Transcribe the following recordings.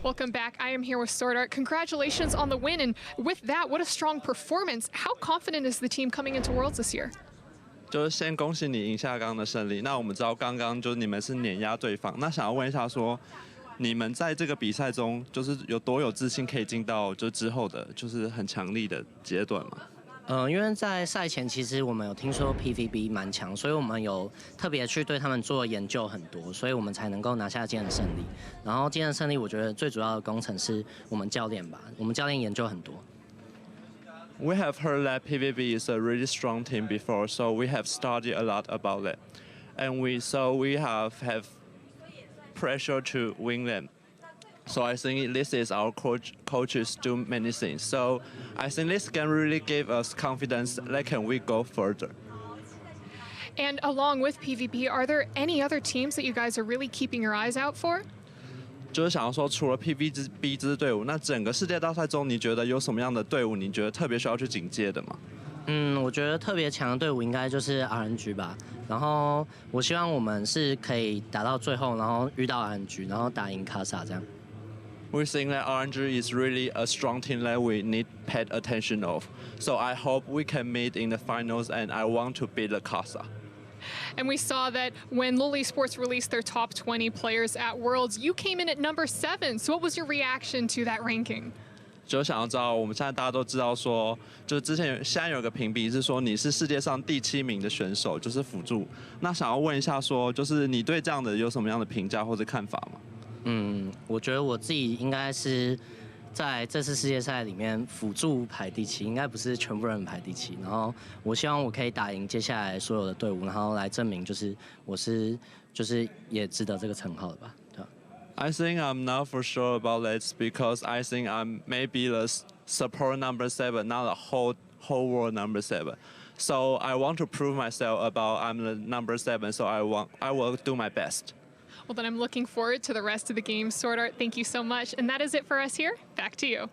Welcome back. I am here with Sword Art. Congratulations on the win, and with that, what a strong performance. How confident is the team coming into Worlds this year? 就是先恭喜你赢下刚刚的胜利。那我们知道刚刚就是你们是碾压对方，那想要问一下说，你们在这个比赛中就是有多有自信可以进到就之后的就是很强力的阶段吗？因为在赛前其实我们有听说 PVB 蛮强，所以我们有特别去对他们做研究很多，所以我们才能够拿下今天的胜利。然后今天的胜利，我觉得最主要的功臣是我们教练吧，我们教练研究很多。We have heard that PVB is a really strong team before, so we have studied a lot about it, and we have pressure to win them. So I think this is our coaches do many things. So I think this can really give us confidence that can we go further. And along with PvP, are there any other teams that you guys are really keeping your eyes out for? 就是想要说，除了 PVB 这支队伍，那整个世界大赛中，你觉得有什么样的队伍，你觉得特别需要去警戒的吗？我觉得特别强的队伍应该就是 RNG 吧。然后我希望我们是可以打到最后，然后遇到 RNG， 然后打赢卡萨这样。We think that RNG is really a strong team that we need pay attention of. So I hope we can meet in the finals, and I want to beat the Casa. And we saw that when Lul Esports released their top 20 players at Worlds, you came in at number 7. So what was your reaction to that ranking? 就想要知道，我们现在大家都知道说，就是现在有个评比是说你是世界上第7名的选手，就是辅助。那想要问一下说，就是你对这样的有什么样的评价或者看法吗？我觉得我自己应该是在这次世界赛里面辅助排第7，应该不是全部人排第7。然后我希望我可以打赢接下来所有的队伍，然后来证明就是我是也值得这个称号的吧，对吧？ I think I'm not for sure about this because I think I'm maybe the support number 7, not the whole world number 7. So I want to prove myself about I'm the number 7. So I will do my best. Well, then I'm looking forward to the rest of the game. Sword Art, thank you so much. And that is it for us here. Back to you.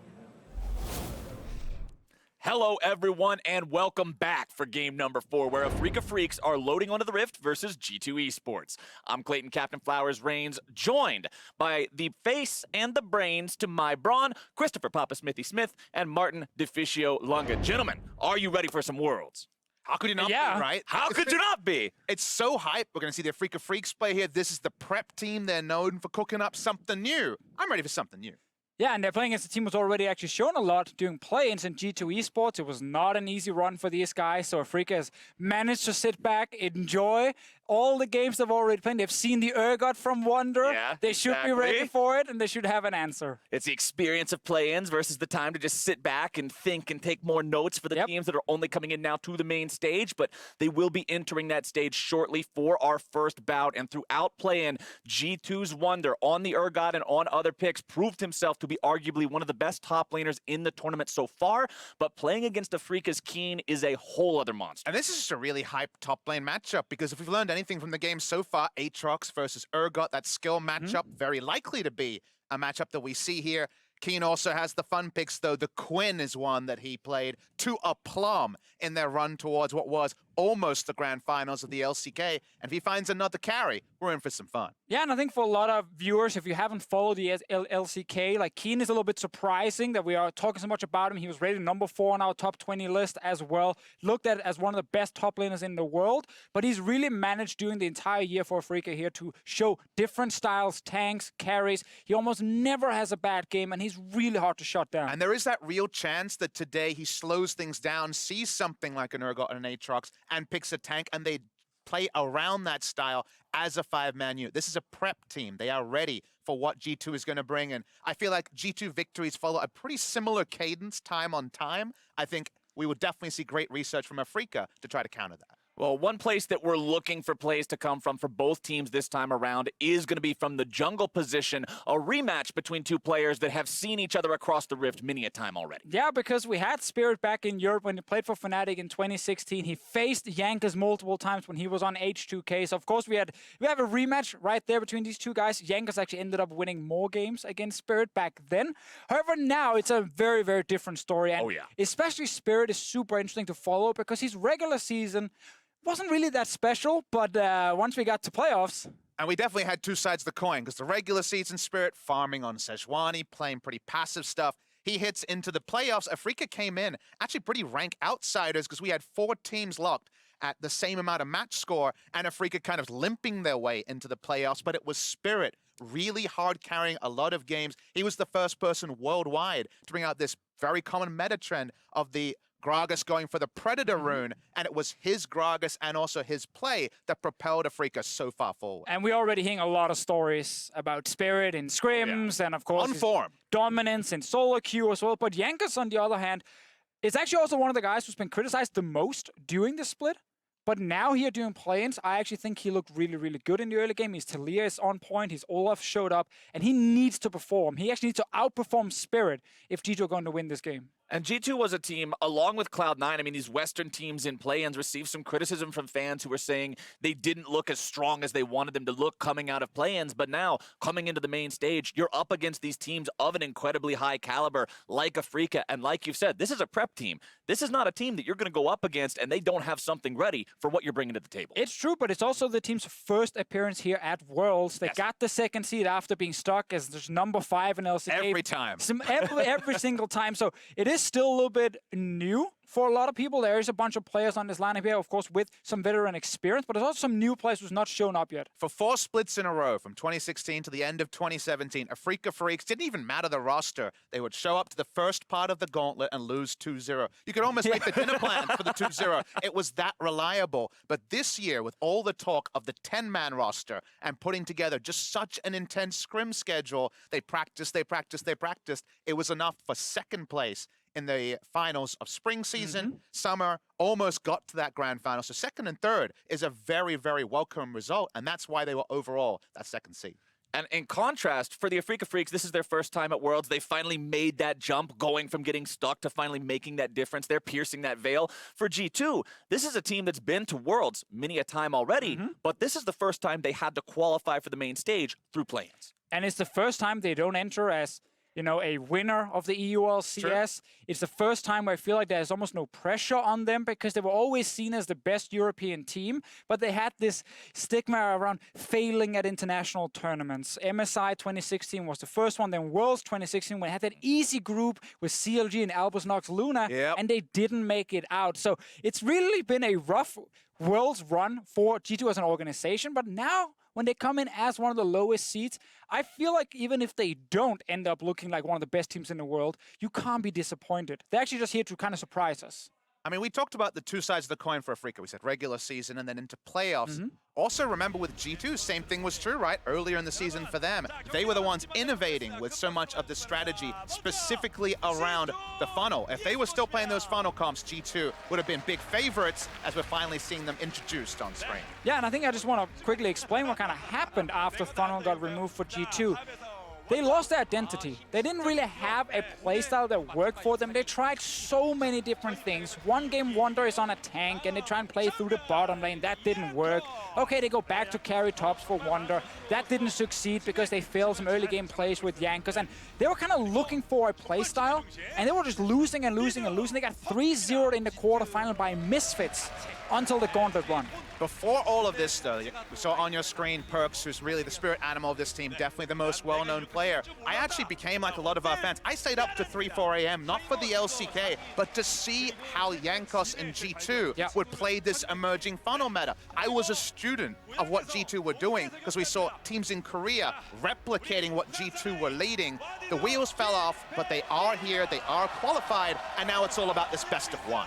Hello, everyone, and welcome back for game number 4, where Afreeca Freecs are loading onto the Rift versus G2 Esports. I'm Clayton Captain Flowers Reigns, joined by the face and the brains to my brawn, Christopher Papa Smithy Smith, and Martin DeFicio Lunga. Gentlemen, are you ready for some Worlds? How could you not be, right? How could you not be? It's so hype. We're going to see the Afreeca Freecs play here. This is the prep team. They're known for cooking up something new. I'm ready for something new. Yeah, and they're playing against a team who's already actually shown a lot doing play-ins in G2 Esports. It was not an easy run for these guys, so Afreeca has managed to sit back, enjoy all the games they've already played. They've seen the Urgot from Wunder. Yeah, they should be ready for it, and they should have an answer. It's the experience of play-ins versus the time to just sit back and think and take more notes for the teams that are only coming in now to the main stage, but they will be entering that stage shortly for our first bout. And throughout play-in, G2's Wunder on the Urgot and on other picks proved himself to be arguably one of the best top laners in the tournament so far, but playing against Afreeca's Kiin is a whole other monster. And this is just a really hype top lane matchup, because if we've learned anything from the game so far, Aatrox versus Urgot, that skill matchup, very likely to be a matchup that we see here. Kiin also has the fun picks, though. The Quinn is one that he played to a plum in their run towards what was almost the grand finals of the LCK. And if he finds another carry, we're in for some fun. Yeah, and I think for a lot of viewers, if you haven't followed the LCK, like Kiin is a little bit surprising that we are talking so much about him. He was rated number 4 on our top 20 list as well. Looked at as one of the best top laners in the world, but he's really managed during the entire year for Afreeca here to show different styles, tanks, carries. He almost never has a bad game, and he's really hard to shut down. And there is that real chance that today he slows things down, sees something like an Urgot and an Aatrox, and picks a tank, and they play around that style as a 5-man unit. This is a prep team. They are ready for what G2 is going to bring, and I feel like G2 victories follow a pretty similar cadence, time on time. I think we will definitely see great research from Afreeca to try to counter that. Well, one place that we're looking for plays to come from for both teams this time around is going to be from the jungle position, a rematch between two players that have seen each other across the Rift many a time already. Yeah, because we had Spirit back in Europe when he played for Fnatic in 2016. He faced Jankos multiple times when he was on H2K. So, of course, we have a rematch right there between these two guys. Jankos actually ended up winning more games against Spirit back then. However, now it's a very, very different story. And especially Spirit is super interesting to follow because his regular season wasn't really that special, but once we got to playoffs, And we definitely had two sides of the coin, because the regular season Spirit farming on Sejuani, playing pretty passive stuff. He hits into the playoffs. Afreeca came in, actually pretty rank outsiders, because we had 4 teams locked at the same amount of match score, and Afreeca kind of limping their way into the playoffs, but it was Spirit really hard carrying a lot of games. He was the first person worldwide to bring out this very common meta trend of the Gragas going for the Predator rune, and it was his Gragas and also his play that propelled Afreeca so far forward. And we're already hearing a lot of stories about Spirit in scrims, and of course, On form. dominance in solo queue as well. But Jankos, on the other hand, is actually also one of the guys who's been criticized the most during the split. But now here doing play-ins, I actually think he looked really, really good in the early game. His Taliyah is on point, his Olaf showed up, and he needs to perform. He actually needs to outperform Spirit if G2 are going to win this game. And G2 was a team, along with Cloud9, I mean, these Western teams in play-ins received some criticism from fans who were saying they didn't look as strong as they wanted them to look coming out of play-ins. But now, coming into the main stage, you're up against these teams of an incredibly high caliber, like Afreeca. And like you've said, this is a prep team. This is not a team that you're going to go up against, and they don't have something ready for what you're bringing to the table. It's true, but it's also the team's first appearance here at Worlds. They got the second seed after being stuck as just number 5 in LCK. Every time. Every single time. So it is still a little bit new for a lot of people. There is a bunch of players on this lineup here, of course, with some veteran experience, but there's also some new players who's not shown up yet. For 4 splits in a row, from 2016 to the end of 2017, Afreeca Freecs didn't even matter the roster. They would show up to the first part of the gauntlet and lose 2-0. You could almost make the dinner plan for the 2-0. It was that reliable. But this year, with all the talk of the 10-man roster and putting together just such an intense scrim schedule, they practiced. It was enough for second place in the finals of spring season, summer, almost got to that grand final. So second and third is a very, very welcome result, and that's why they were overall that second seed. And in contrast, for the Afreeca Freecs, this is their first time at Worlds. They finally made that jump, going from getting stuck to finally making that difference. They're piercing that veil. For G2, this is a team that's been to Worlds many a time already, but this is the first time they had to qualify for the main stage through play-ins. And it's the first time they don't enter as, you know, a winner of the EULCS. Sure. It's the first time where I feel like there's almost no pressure on them, because they were always seen as the best European team, but they had this stigma around failing at international tournaments. MSI 2016 was the first one, then Worlds 2016, when they had that easy group with CLG and Albus Nox Luna, and they didn't make it out. So it's really been a rough Worlds run for G2 as an organization, but now when they come in as one of the lowest seeds, I feel like even if they don't end up looking like one of the best teams in the world, you can't be disappointed. They're actually just here to kind of surprise us. I mean, we talked about the two sides of the coin for Afreeca. We said regular season and then into playoffs. Also, remember with G2, same thing was true, right? Earlier in the season for them, they were the ones innovating with so much of the strategy, specifically around the funnel. If they were still playing those funnel comps, G2 would have been big favorites, as we're finally seeing them introduced on screen. Yeah, and I think I just want to quickly explain what kind of happened after funnel got removed for G2. They lost their identity. They didn't really have a playstyle that worked for them. They tried so many different things. One game, Wunder is on a tank, and they try and play through the bottom lane. That didn't work. Okay, they go back to carry tops for Wunder. That didn't succeed because they failed some early game plays with Jankos. And they were kind of looking for a playstyle, and they were just losing and losing and losing. They got 3-0 in the quarterfinal by Misfits until the gauntlet run. Before all of this, though, we saw on your screen Perkz, who's really the spirit animal of this team, definitely the most well-known player. I actually became like a lot of our fans. I stayed up to 3, 4 a.m., not for the LCK, but to see how Jankos and G2 would play this emerging funnel meta. I was a student of what G2 were doing, because we saw teams in Korea replicating what G2 were leading. The wheels fell off, but they are here, they are qualified, and now it's all about this best of one.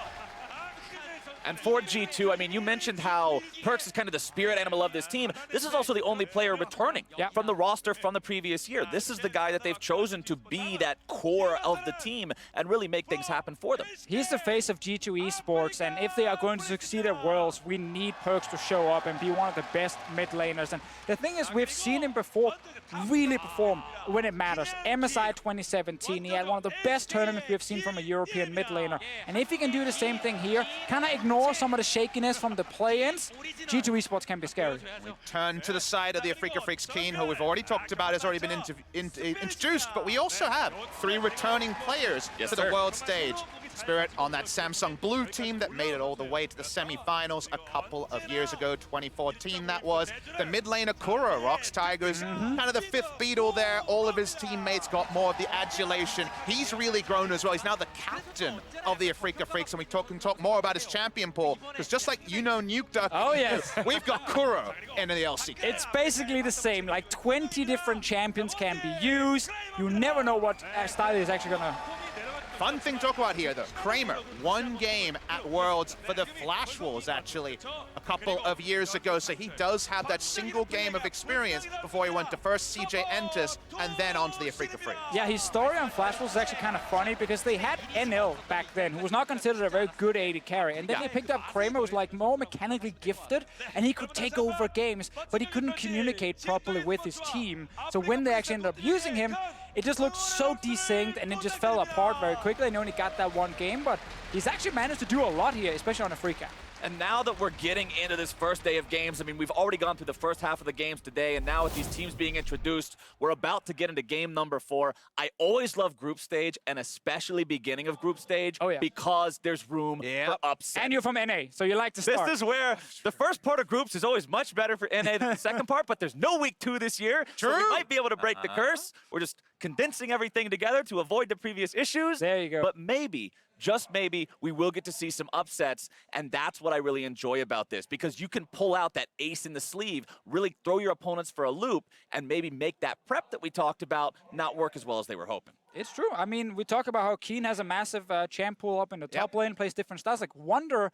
And for G2, I mean, you mentioned how Perkz is kind of the spirit animal of this team. This is also the only player returning from the roster from the previous year. This is the guy that they've chosen to be that core of the team and really make things happen for them. He's the face of G2 Esports, and if they are going to succeed at Worlds, we need Perkz to show up and be one of the best mid laners. And the thing is, we've seen him before really perform when it matters. MSI 2017, he had one of the best tournaments we've seen from a European mid laner. And if he can do the same thing here, kind of ignore some of the shakiness from the play-ins, G2 Esports can be scary. We turn to the side of the Afreeca Freecs. Kiin, who we've already talked about, has already been introduced, but we also have 3 returning players to the world stage. Spirit on that Samsung Blue team that made it all the way to the semi-finals a couple of years ago, 2014 that was. The mid laner Kuro, Rocks Tigers, kind of the fifth beetle there. All of his teammates got more of the adulation. He's really grown as well. He's now the captain of the Afreeca Freecs, and we can talk more about his champion pool, because just like Nuked, Oh, yes. we've got Kuro in the LCK. It's basically the same, like 20 different champions can be used. You never know what style is actually gonna... Fun thing to talk about here, though. Kramer, one game at Worlds for the Flash Wolves, actually, a couple of years ago. So he does have that single game of experience before he went to first CJ Entus and then onto the Afreeca Freecs. Yeah, his story on Flash Wolves is actually kind of funny because they had NL back then, who was not considered a very good AD carry. And then they picked up Kramer, who was like more mechanically gifted, and he could take over games, but he couldn't communicate properly with his team. So when they actually ended up using him, it just looked so desynced and it just fell apart very quickly. And he only got that one game, but he's actually managed to do a lot here, especially on Afreeca. And now that we're getting into this first day of games, I mean, we've already gone through the first half of the games today, and now with these teams being introduced, we're about to get into game number 4. I always love group stage, and especially beginning of group stage, because there's room for upset. And you're from NA, so you like to start. This is where the first part of groups is always much better for NA than the second part, but there's no week 2 this year, so we might be able to break the curse. We're just condensing everything together to avoid the previous issues. There you go. But maybe, just maybe, we will get to see some upsets, and that's what I really enjoy about this, because you can pull out that ace in the sleeve, really throw your opponents for a loop, and maybe make that prep that we talked about not work as well as they were hoping. It's true. I mean, we talk about how Kiin has a massive champ pool up in the top lane, plays different styles. Like Wunder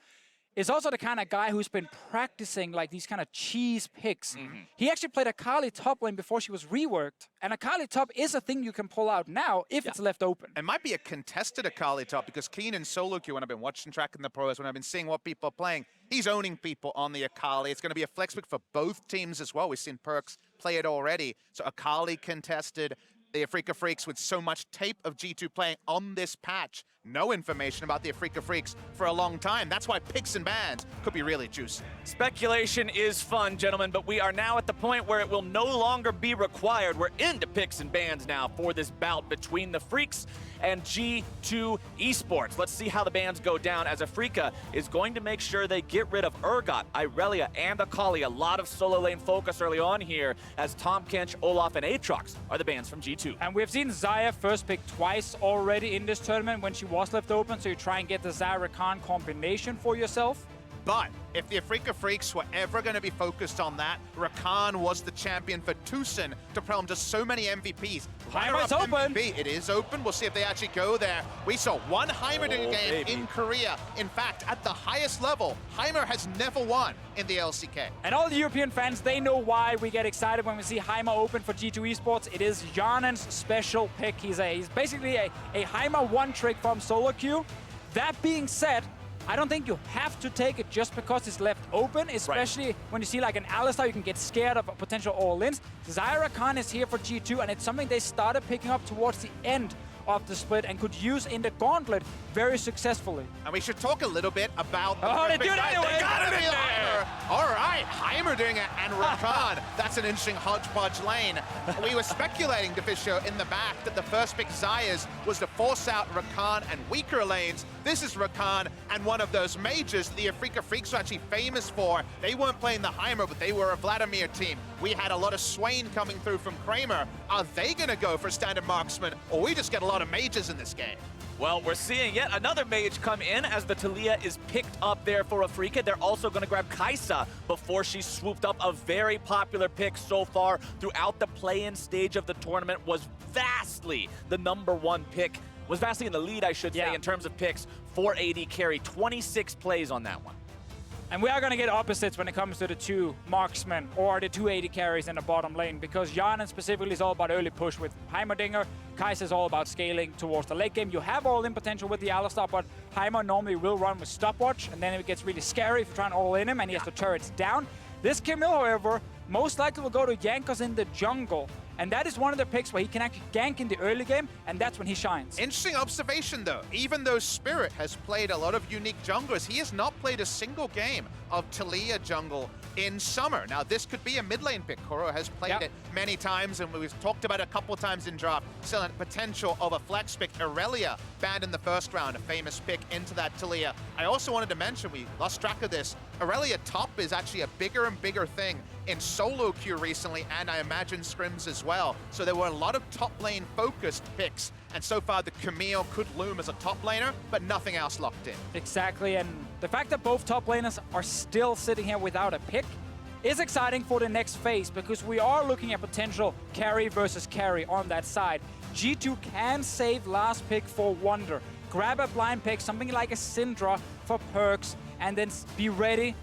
is also the kind of guy who's been practicing like these kind of cheese picks. He actually played Akali top lane before she was reworked. And Akali top is a thing you can pull out now if it's left open. It might be a contested Akali top, because Kiin in solo queue, when I've been watching, tracking the pros, when I've been seeing what people are playing, he's owning people on the Akali. It's going to be a flex pick for both teams as well. We've seen Perkz play it already. So Akali contested. The Afreeca Freecs with so much tape of G2 playing on this patch. No information about the Afreeca Freecs for a long time. That's why picks and bans could be really juicy. Speculation is fun, gentlemen, but we are now at the point where it will no longer be required. We're into picks and bans now for this bout between the Freecs and G2 Esports. Let's see how the bans go down, as Afreeca is going to make sure they get rid of Urgot, Irelia, and Akali. A lot of solo lane focus early on here, as Tom Kench, Olaf, and Aatrox are the bans from G2. And we've seen Xayah first pick twice already in this tournament when she was left open, so you try and get the Xayah Rakan combination for yourself. But if the Afreeca Freecs were ever going to be focused on that, Rakan was the champion for TusiN to play on just so many MVPs. Heimer's open. MVP. It is open. We'll see if they actually go there. We saw one Heimerdinger game in Korea. In fact, at the highest level, Heimer has never won in the LCK. And all the European fans, they know why we get excited when we see Heimer open for G2 Esports. It is Hjarnan's special pick. He's basically a Heimer one-trick from solo queue. That being said, I don't think you have to take it just because it's left open, especially when you see like an Alistar, you can get scared of potential all-ins. Xayah Rakan is here for G2, and it's something they started picking up towards the end of the split and could use in the gauntlet very successfully. And we should talk a little bit about... Oh, they do it anyway! They got him in there! All right, Heimerdinger and Rakan. That's an interesting hodgepodge lane. We were speculating, Deficio, in the back that the first pick Xayah's was to force out Rakan and weaker lanes. This is Rakan and one of those majors the Afreeca Freecs are actually famous for. They weren't playing the Heimer, but they were a Vladimir team. We had a lot of Swain coming through from Kramer. Are they going to go for standard marksman, or we just get a lot of mages in this game? Well, we're seeing yet another mage come in as the Taliyah is picked up there for Afreeca. They're also going to grab Kai'Sa before she swooped up. A very popular pick so far throughout the play-in stage of the tournament, was vastly the #1 pick. Was vastly in the lead, I should say, in terms of picks for AD carry. 26 plays on that one. And we are going to get opposites when it comes to the two marksmen or the two AD carries in the bottom lane, because Hjarnan specifically is all about early push with Heimerdinger. Kai'Sa is all about scaling towards the late game. You have all-in potential with the Alistar, but Heimer normally will run with stopwatch, and then it gets really scary if you try and all-in him and he has the turrets down. This Camille, however, most likely will go to Jankos in the jungle. And that is one of the picks where he can actually gank in the early game, and that's when he shines. Interesting observation, though. Even though Spirit has played a lot of unique junglers, he has not played a single game of Taliyah jungle in summer. Now, this could be a mid lane pick. Kuro has played it many times, and we've talked about it a couple of times in draft. Still a potential of a flex pick. Irelia banned in the first round, a famous pick into that Taliyah. I also wanted to mention, we lost track of this, Irelia top is actually a bigger and bigger thing in solo queue recently, and I imagine scrims as well. So there were a lot of top lane focused picks, and so far the Camille could loom as a top laner, but nothing else locked in. Exactly, and the fact that both top laners are still sitting here without a pick is exciting for the next phase, because we are looking at potential carry versus carry on that side. G2 can save last pick for Wunder, grab a blind pick, something like a Syndra for Perkz, and then be ready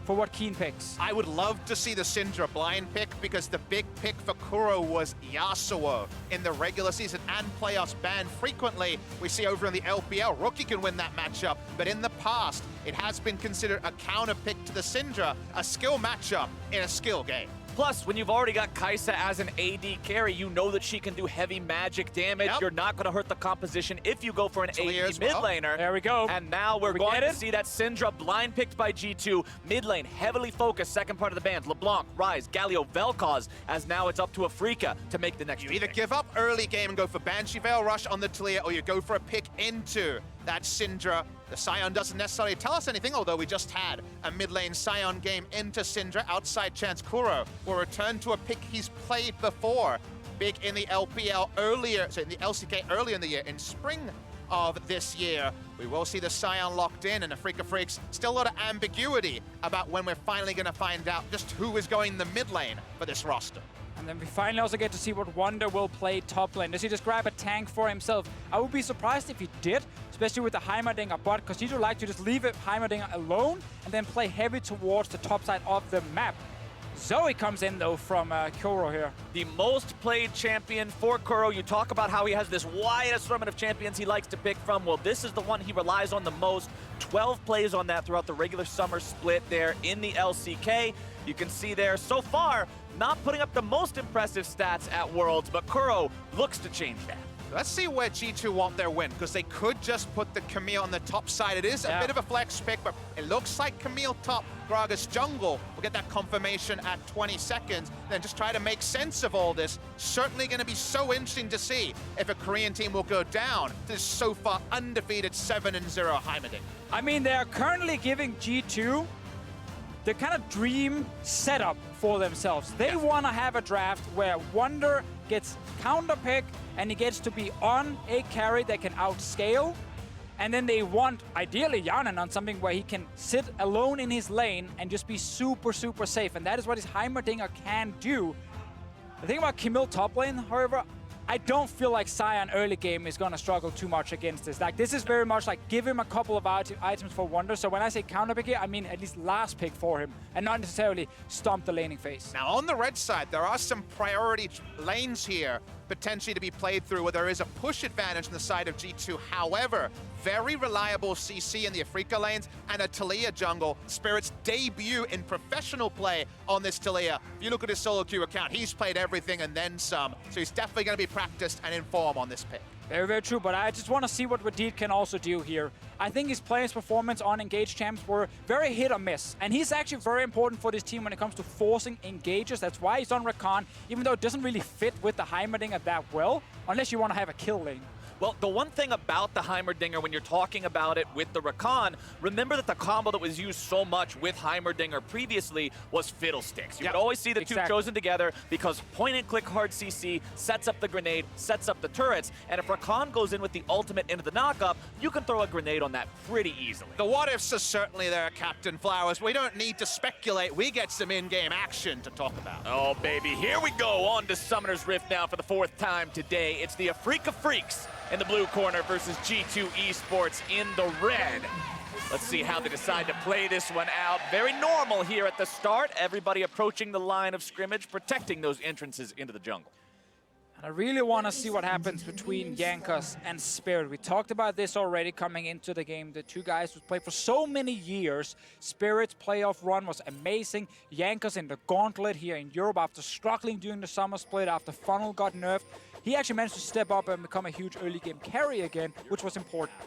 for what Kiin picks. I would love to see the Syndra blind pick, because the big pick for Kuro was Yasuo in the regular season and playoffs banned frequently. We see over in the LPL, Rookie can win that matchup, but in the past, it has been considered a counter pick to the Syndra, a skill matchup in a skill game. Plus, when you've already got Kai'Sa as an AD carry, you know that she can do heavy magic damage. You're not going to hurt the composition if you go for an Taliyah AD mid laner. There we go. And now we're going to see that Syndra blind picked by G2. Mid lane, heavily focused, second part of the band. LeBlanc, Ryze, Galio, Vel'Koz, as now it's up to Afreeca to make the next You either give up early game and go for Banshee Veil Rush on the Taliyah, or you go for a pick into that Syndra. The Sion doesn't necessarily tell us anything, although we just had a mid lane Sion game into Syndra. Outside chance Kuro will return to a pick he's played before. Big in the LPL earlier, so in the LCK earlier in the year, in spring of this year. We will see the Sion locked in, and Afreeca Freecs, still a lot of ambiguity about when we're finally going to find out just who is going the mid lane for this roster. And then we finally also get to see what Wunder will play top lane. Does he just grab a tank for himself? I would be surprised if he did, especially with the Heimerdinger bot, because he would like to just leave it Heimerdinger alone and then play heavy towards the top side of the map. Zoe comes in, though, from Kuro here. The most played champion for Kuro. You talk about how he has this wide assortment of champions he likes to pick from. Well, this is the one he relies on the most. 12 plays on that throughout the regular summer split there in the LCK. You can see there so far, not putting up the most impressive stats at Worlds, but Kuro looks to change that. Let's see where G2 want their win, because they could just put the Camille on the top side. It is a bit of a flex pick, but it looks like Camille top, Gragas jungle. We'll get that confirmation at 20 seconds, then just try to make sense of all this. Certainly going to be so interesting to see if a Korean team will go down to this so far undefeated 7-0 Heimerdinger. I mean, they're currently giving G2 the kind of dream setup for themselves. They want to have a draft where Wunder gets counter pick and he gets to be on a carry that can outscale. And then they want, ideally, Hjarnan on something where he can sit alone in his lane and just be super, super safe. And that is what his Heimerdinger can do. The thing about Camille top lane, however, I don't feel like Sion early game is going to struggle too much against this. Like, this is very much like give him a couple of items for Wunder. So when I say counter pick here, I mean at least last pick for him and not necessarily stomp the laning phase. Now on the red side, there are some priority lanes here potentially to be played through where there is a push advantage on the side of G2. However, very reliable CC in the Afreeca lanes and a Taliyah jungle. Spirit's debut in professional play on this Taliyah. If you look at his solo queue account, he's played everything and then some. So he's definitely going to be practiced and in form on this pick. Very, very true, but I just want to see what Wadid can also do here. I think his player's performance on engaged champs were very hit or miss, and he's actually very important for this team when it comes to forcing engages. That's why he's on Rakan, even though it doesn't really fit with the Heimerdinger that well, unless you want to have a kill lane. Well, the one thing about the Heimerdinger, when you're talking about it with the Rakan, remember that the combo that was used so much with Heimerdinger previously was Fiddlesticks. You could always see the two chosen together because point-and-click hard CC sets up the grenade, sets up the turrets, and if Rakan goes in with the ultimate into the knockup, you can throw a grenade on that pretty easily. The what-ifs are certainly there, Captain Flowers. We don't need to speculate. We get some in-game action to talk about. Oh, baby, here we go on to Summoner's Rift now for the 4th time today. It's the Afreeca Freecs in the blue corner versus G2 Esports in the red. Let's see how they decide to play this one out. Very normal here at the start. Everybody approaching the line of scrimmage, protecting those entrances into the jungle. And I really want to see what happens between Jankos and Spirit. We talked about this already coming into the game. The two guys who played for so many years. Spirit's playoff run was amazing. Jankos in the gauntlet here in Europe after struggling during the summer split, after Funnel got nerfed. He actually managed to step up and become a huge early game carry again, which was important.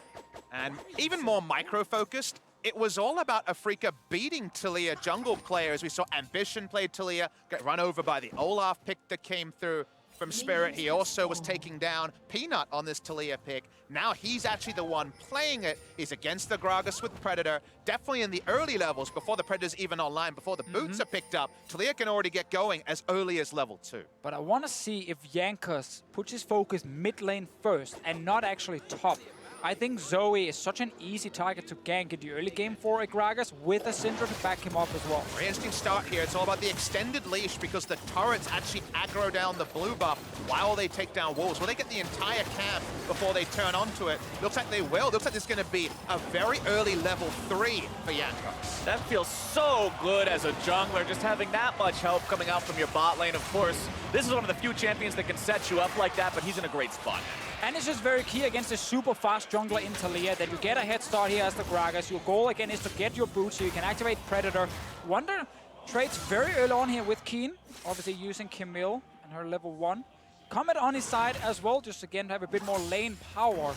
And even more micro-focused, it was all about Afreeca beating Taliyah jungle players. We saw Ambition played Taliyah, get run over by the Olaf pick that came through from Spirit. He also was taking down Peanut on this Taliyah pick. Now he's actually the one playing it. He's against the Gragas with Predator. Definitely in the early levels, before the Predator's even online, before the boots are picked up, Taliyah can already get going as early as level 2. But I want to see if Jankos puts his focus mid lane first and not actually top. I think Zoe is such an easy target to gank in the early game for a Gragas with a Syndra to back him up as well. Very interesting start here. It's all about the extended leash because the turrets actually aggro down the blue buff while they take down wolves. Will they get the entire camp before they turn onto it? Looks like they will. Looks like there's going to be a very early level 3 for Jankos. That feels so good as a jungler, just having that much help coming out from your bot lane. Of course, this is one of the few champions that can set you up like that, but he's in a great spot. And it's just very key against a super fast jungler in Taliyah that you get a head start here as the Gragas. Your goal again is to get your boots so you can activate Predator. Wunder trades very early on here with Kiin, obviously using Camille and her level 1. Comet on his side as well, just again to have a bit more lane power.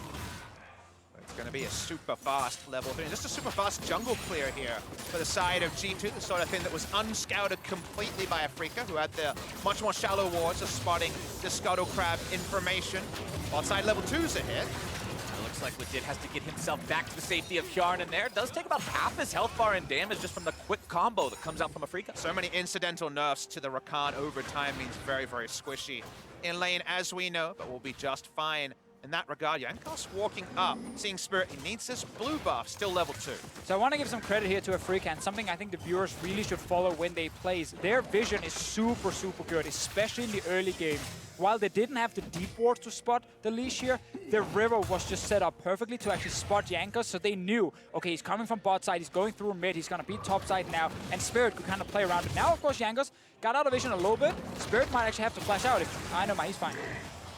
It's going to be a super fast level 3. Just a super fast jungle clear here for the side of G2, the sort of thing that was unscouted completely by Afreeca, who had the much more shallow wards of spotting the Scuttle Crab information. Outside level 2's a hit. It looks like Wadid has to get himself back to the safety of Hjarnan there. Does take about half his health bar and damage just from the quick combo that comes out from Afreeca. So many incidental nerfs to the Rakan over time means very, very squishy in lane, as we know, but we'll be just fine. In that regard, Jankos walking up, seeing Spirit, he needs this blue buff, still level 2. So I want to give some credit here to Afreeca, and something I think the viewers really should follow when they play. Their vision is super, super good, especially in the early game. While they didn't have the deep ward to spot the leash here, the river was just set up perfectly to actually spot Jankos, so they knew, okay, he's coming from bot side, he's going through mid, he's going to be top side now, and Spirit could kind of play around it. Now, of course, Jankos got out of vision a little bit. Spirit might actually have to flash out. I know, he's fine.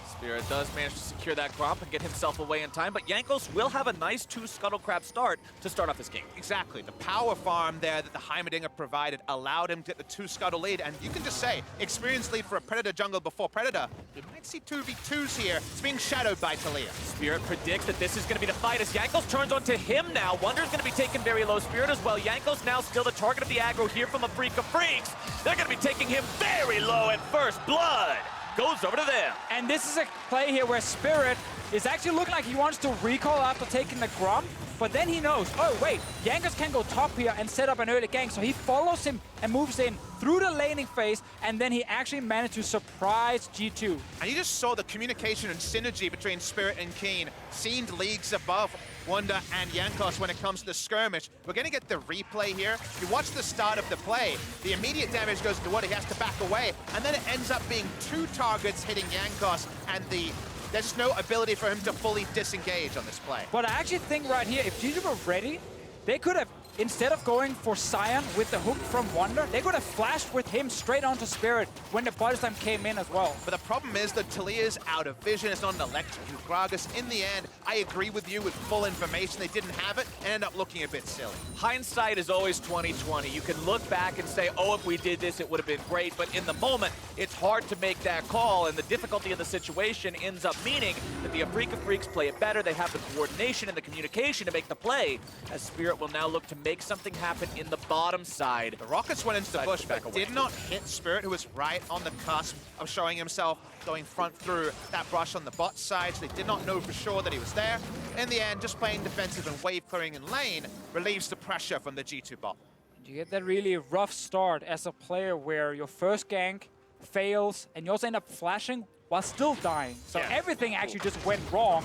Spirit does manage to secure that crop and get himself away in time, but Jankos will have a nice 2 Scuttle Crab start to start off this game. Exactly. The power farm there that the Heimerdinger provided allowed him to get the 2 Scuttle lead, and you can just say, experienced lead for a Predator jungle before Predator. We might see 2v2s here. It's being shadowed by Taliyah. Spirit predicts that this is going to be the fight as Jankos turns onto him now. Wunder's going to be taking very low. Spirit as well. Jankos now still the target of the aggro here from Afreeca Freecs. They're going to be taking him very low at first blood. Goes over to them. And this is a play here where Spirit is actually looking like he wants to recall after taking the Grump, but then he knows, oh wait, Jankos can go top here and set up an early gank, so he follows him and moves in through the laning phase, and then he actually managed to surprise G2. And you just saw the communication and synergy between Spirit and Kiin seemed leagues above Wunder and Jankos when it comes to the skirmish. We're going to get the replay here. You watch the start of the play, the immediate damage goes to Wunder, he has to back away, and then it ends up being 2 targets hitting Jankos, and there's just no ability for him to fully disengage on this play. But I actually think right here, if G2 were ready, they could have, instead of going for Sion with the hook from Wunder, they could have flashed with him straight onto Spirit when the body slam came in as well. But the problem is that Taliyah's out of vision. It's not an electrocute Gragas. In the end, I agree with you with full information. They didn't have it and end up looking a bit silly. Hindsight is always 20/20. You can look back and say, oh, if we did this, it would have been great. But in the moment, it's hard to make that call. And the difficulty of the situation ends up meaning that the Afreeca Freecs play it better. They have the coordination and the communication to make the play, as Spirit will now look to make something happen in the bottom side. The Rockets went into the bush, but did not hit Spirit, who was right on the cusp of showing himself going front through that brush on the bot side, so they did not know for sure that he was there. In the end, just playing defensive and wave clearing in lane relieves the pressure from the G2 bot. You get that really rough start as a player where your first gank fails, and you also end up flashing while still dying. So everything actually just went wrong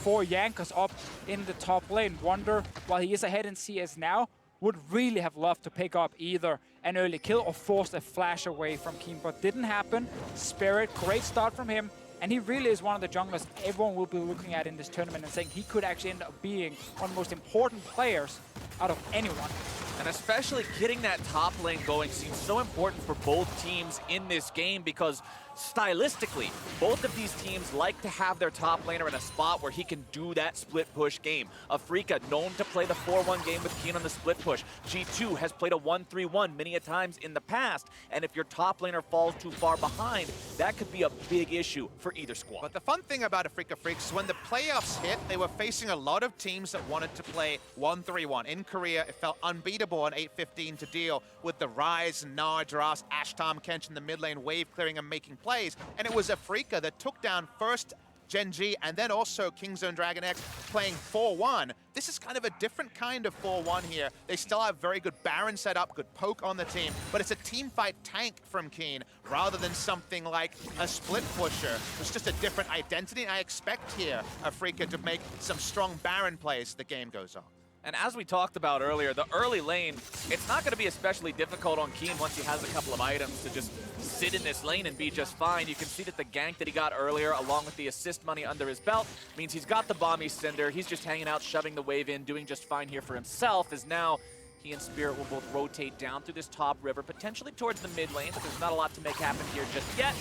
for Jankos up in the top lane. Wunder, while he is ahead in CS now, would really have loved to pick up either an early kill or force a flash away from Kiin, but didn't happen. Spirit, great start from him, and he really is one of the junglers everyone will be looking at in this tournament and saying he could actually end up being one of the most important players out of anyone. And especially getting that top lane going seems so important for both teams in this game, because stylistically, both of these teams like to have their top laner in a spot where he can do that split push game. Afreeca known to play the 4-1 game with Kiin on the split push. G2 has played a 1-3-1 many a times in the past, and if your top laner falls too far behind, that could be a big issue for either squad. But the fun thing about Afreeca Freecs is when the playoffs hit, they were facing a lot of teams that wanted to play 1-3-1. In Korea, it felt unbeatable on 8-15 to deal with the Rise, Nard, Dras, Ashtam, Kench in the mid lane, wave clearing and making plays. And it was Afreeca that took down first Gen G and then also Kingzone Dragon X playing 4-1. This is kind of a different kind of 4-1 here. They still have very good Baron set up, good poke on the team, but it's a team fight tank from Kiin rather than something like a split pusher. It's just a different identity. I expect here Afreeca to make some strong Baron plays as the game goes on. And as we talked about earlier, the early lane, it's not going to be especially difficult on Kiin once he has a couple of items to just sit in this lane and be just fine. You can see that the gank that he got earlier, along with the assist money under his belt, means he's got the Bomby Cinder. He's just hanging out, shoving the wave in, doing just fine here for himself, as now he and Spirit will both rotate down through this top river, potentially towards the mid lane, but there's not a lot to make happen here just yet.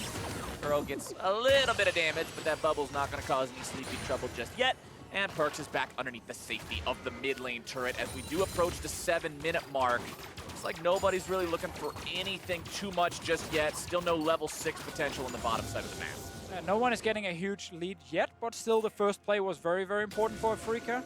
Kuro gets a little bit of damage, but that bubble's not going to cause any sleepy trouble just yet. And Perkz is back underneath the safety of the mid lane turret as we do approach the 7-minute mark. Looks like nobody's really looking for anything too much just yet. Still no level 6 potential on the bottom side of the map. No one is getting a huge lead yet, but still the first play was very, very important for Afreeca.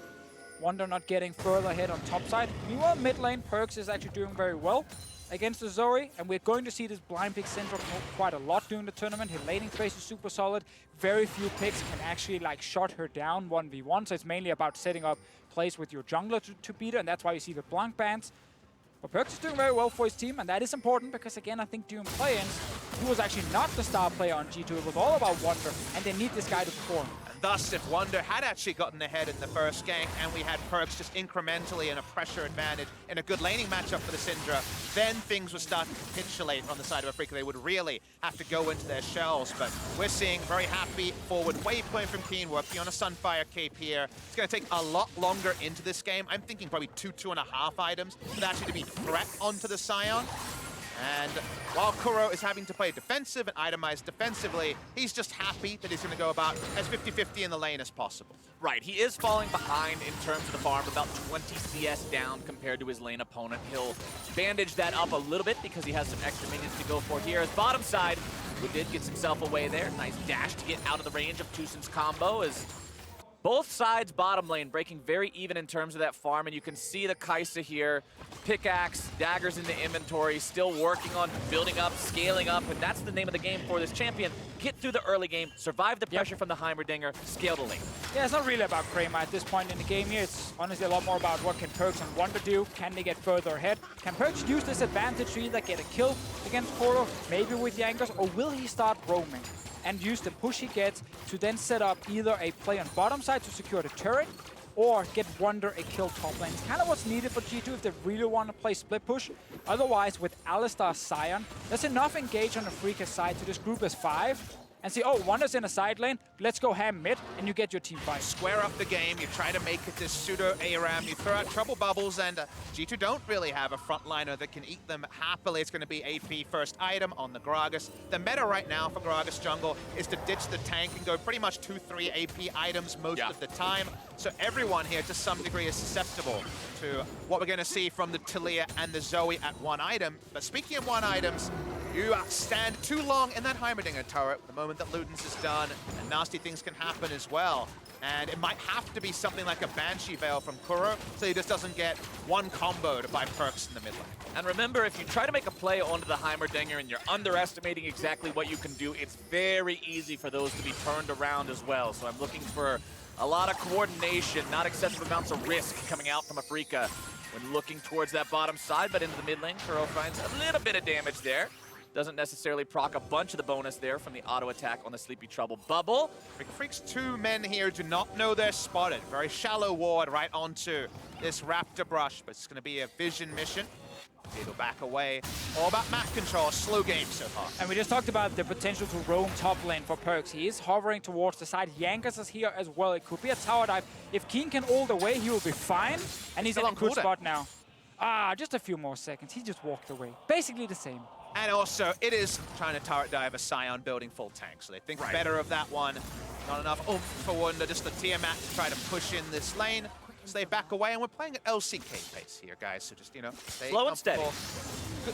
Wunder not getting further ahead on top side. Meanwhile, mid lane, Perkz is actually doing very well against the Zoe, and we're going to see this blind pick syndrome quite a lot during the tournament. Her laning phase is super solid. Very few picks can actually like shut her down 1v1, so it's mainly about setting up plays with your jungler to beat her, and that's why you see the blank bans. But Perkz is doing very well for his team, and that is important because, again, I think during play-ins, he was actually not the star player on G2. It was all about Wunder, and they need this guy to perform. Thus, if Wunder had actually gotten ahead in the first gank and we had Perkz just incrementally in a pressure advantage in a good laning matchup for the Syndra, then things would start to capitulate on the side of Afreeca. They would really have to go into their shells. But we're seeing very happy forward waypoint from Kiin, working on a Sunfire cape here. It's going to take a lot longer into this game. I'm thinking probably 2.5 items for actually to be threat onto the Sion. And while Kuro is having to play defensive and itemize defensively, he's just happy that he's going to go about as 50-50 in the lane as possible. Right, he is falling behind in terms of the farm, about 20 CS down compared to his lane opponent. He'll bandage that up a little bit because he has some extra minions to go for here. His bottom side, Wadid gets himself away there. Nice dash to get out of the range of TusiN's combo as both sides bottom lane breaking very even in terms of that farm, and you can see the Kai'Sa here, pickaxe, daggers in the inventory, still working on building up, scaling up, and that's the name of the game for this champion. Get through the early game, survive the pressure from the Heimerdinger, scale the lane. Yeah, it's not really about Kramer at this point in the game here. It's honestly a lot more about what can Perkz and Wunder do. Can they get further ahead? Can Perkz use this advantage to either get a kill against Kuro, maybe with Jankos, or will he start roaming and use the push he gets to then set up either a play on bottom side to secure the turret or get Wunder a kill top lane? It's kind of what's needed for G2 if they really want to play split push. Otherwise, with Alistar Sion, there's enough engage on the Afreeca side to just group as 5 and see, oh, Wunder's in a side lane, let's go ham mid, and you get your team fight. Square up the game, you try to make it this pseudo ARAM, you throw out trouble bubbles, and G2 don't really have a frontliner that can eat them happily. It's going to be AP first item on the Gragas. The meta right now for Gragas jungle is to ditch the tank and go pretty much 2-3 AP items most of the time. So everyone here to some degree is susceptible to what we're going to see from the Taliyah and the Zoe at 1 item. But speaking of 1 items, you stand too long in that Heimerdinger turret. The moment that Ludens is done, and nasty things can happen as well. And it might have to be something like a Banshee Veil from Kuro, so he just doesn't get one comboed by Perkz in the mid lane. And remember, if you try to make a play onto the Heimerdinger and you're underestimating exactly what you can do, it's very easy for those to be turned around as well. So I'm looking for a lot of coordination, not excessive amounts of risk coming out from Afreeca when looking towards that bottom side, but into the mid lane, Kuro finds a little bit of damage there. Doesn't necessarily proc a bunch of the bonus there from the auto attack on the Sleepy Trouble bubble. Afreeca Freecs, 2 men here do not know they're spotted. Very shallow ward right onto this Raptor Brush, but it's going to be a vision mission. It'll back away. All about map control, slow game so far. And we just talked about the potential to roam top lane for Perkz. He is hovering towards the side. Jankos is here as well. It could be a tower dive. If Kiin can ult away, he will be fine. And he's in a good spot now. Ah, just a few more seconds. He just walked away. Basically the same. And also, it is trying to turret dive a Sion building full tank, so they think better of that one. Not enough oomph for Wunder, just the Tiamat to try to push in this lane. So they back away, and we're playing at LCK pace here, guys. So just, you know, stay slow and steady.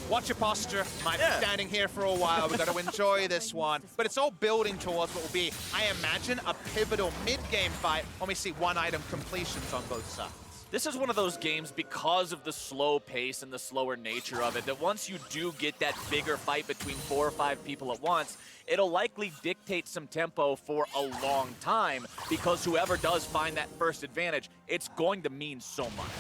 Watch your posture. Might be standing here for a while. We've got to enjoy this one. But it's all building towards what will be, I imagine, a pivotal mid-game fight when we see one-item completions on both sides. This is one of those games, because of the slow pace and the slower nature of it, that once you do get that bigger fight between 4 or 5 people at once, it'll likely dictate some tempo for a long time, because whoever does find that first advantage, it's going to mean so much.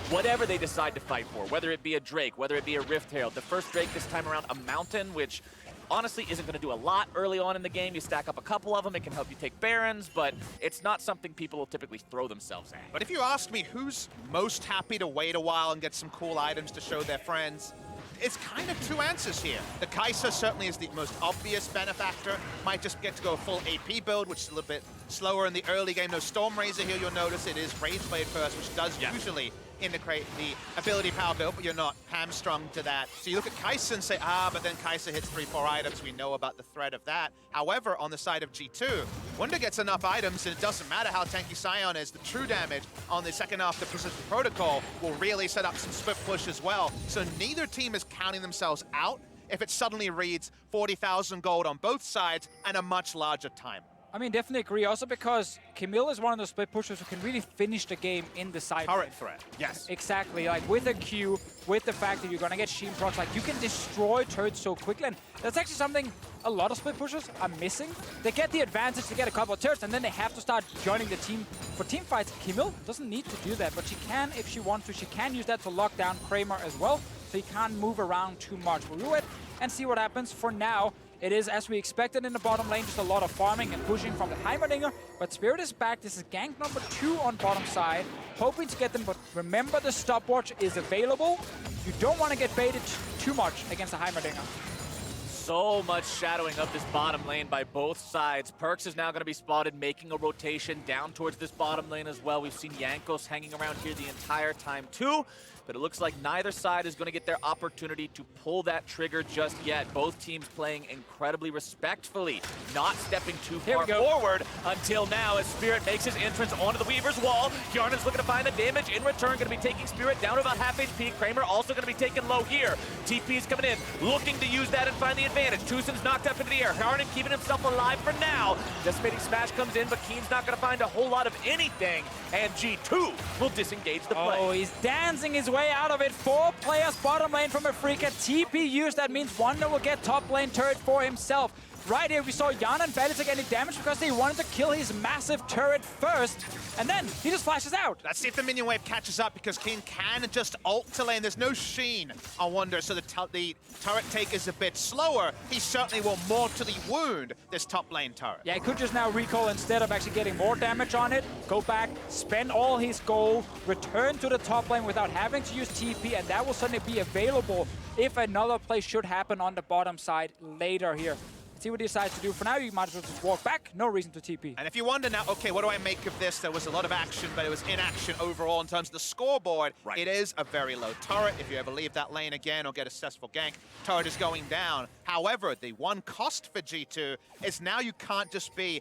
Whatever they decide to fight for, whether it be a Drake, whether it be a Rift Herald, the first Drake this time around, a Mountain, which honestly isn't going to do a lot early on in the game. You stack up a couple of them, it can help you take Barons, but it's not something people will typically throw themselves at. But if you ask me who's most happy to wait a while and get some cool items to show their friends, it's kind of 2 answers here. The Kai'Sa certainly is the most obvious benefactor. Might just get to go a full AP build, which is a little bit slower in the early game. No Stormrazor here, you'll notice it is Rageblade first, which does usually integrate the ability power build, but you're not hamstrung to that. So you look at Kai'Sa and say, but then Kai'Sa hits 3-4 items. We know about the threat of that. However, on the side of G2, Wunder gets enough items, and it doesn't matter how tanky Sion is. The true damage on the second half of the Precision Protocol will really set up some split push as well. So neither team is counting themselves out if it suddenly reads 40,000 gold on both sides and a much larger time. I mean, definitely agree. Also because Camille is one of those split pushers who can really finish the game in the side. Turret threat. Yes. Exactly. Like with a Q, with the fact that you're going to get Sheen procs, like you can destroy turrets so quickly. And that's actually something a lot of split pushers are missing. They get the advantage to get a couple of turrets, and then they have to start joining the team for team fights. Camille doesn't need to do that, but she can if she wants to. She can use that to lock down Kramer as well, so he can't move around too much. We'll do it and see what happens. For now, it is, as we expected in the bottom lane, just a lot of farming and pushing from the Heimerdinger. But Spirit is back. This is gank number 2 on bottom side. Hoping to get them, but remember the stopwatch is available. You don't want to get baited too much against the Heimerdinger. So much shadowing of this bottom lane by both sides. Perkz is now going to be spotted making a rotation down towards this bottom lane as well. We've seen Jankos hanging around here the entire time too. But it looks like neither side is going to get their opportunity to pull that trigger just yet. Both teams playing incredibly respectfully, not stepping too far forward until now as Spirit makes his entrance onto the Weaver's wall. Hjarnan's looking to find the damage. In return, going to be taking Spirit down to about half HP. Kramer also going to be taken low here. TP's coming in, looking to use that and find the advantage. TusiN's knocked up into the air. Hjarnan keeping himself alive for now. Decimating Smash comes in, but Kiin's not going to find a whole lot of anything. And G2 will disengage the play. Oh, he's dancing his way out of it. 4 players bottom lane from Afreeca. TP used, that means Wunder will get top lane turret for himself. Right here, we saw Hjarnan barely take any damage because they wanted to kill his massive turret first. And then he just flashes out. Let's see if the minion wave catches up, because Kiin can just ult to lane. There's no Sheen on Wunder, so the turret take is a bit slower. He certainly will mortally wound this top lane turret. Yeah, he could just now recall instead of actually getting more damage on it. Go back, spend all his gold, return to the top lane without having to use TP, and that will suddenly be available if another play should happen on the bottom side later here. See what he decides to do. For now, you might as well just walk back. No reason to TP. And if you wonder now, okay, what do I make of this? There was a lot of action, but it was inaction overall in terms of the scoreboard. Right. It is a very low turret. If you ever leave that lane again or get a successful gank, turret is going down. However, the one cost for G2 is now you can't just be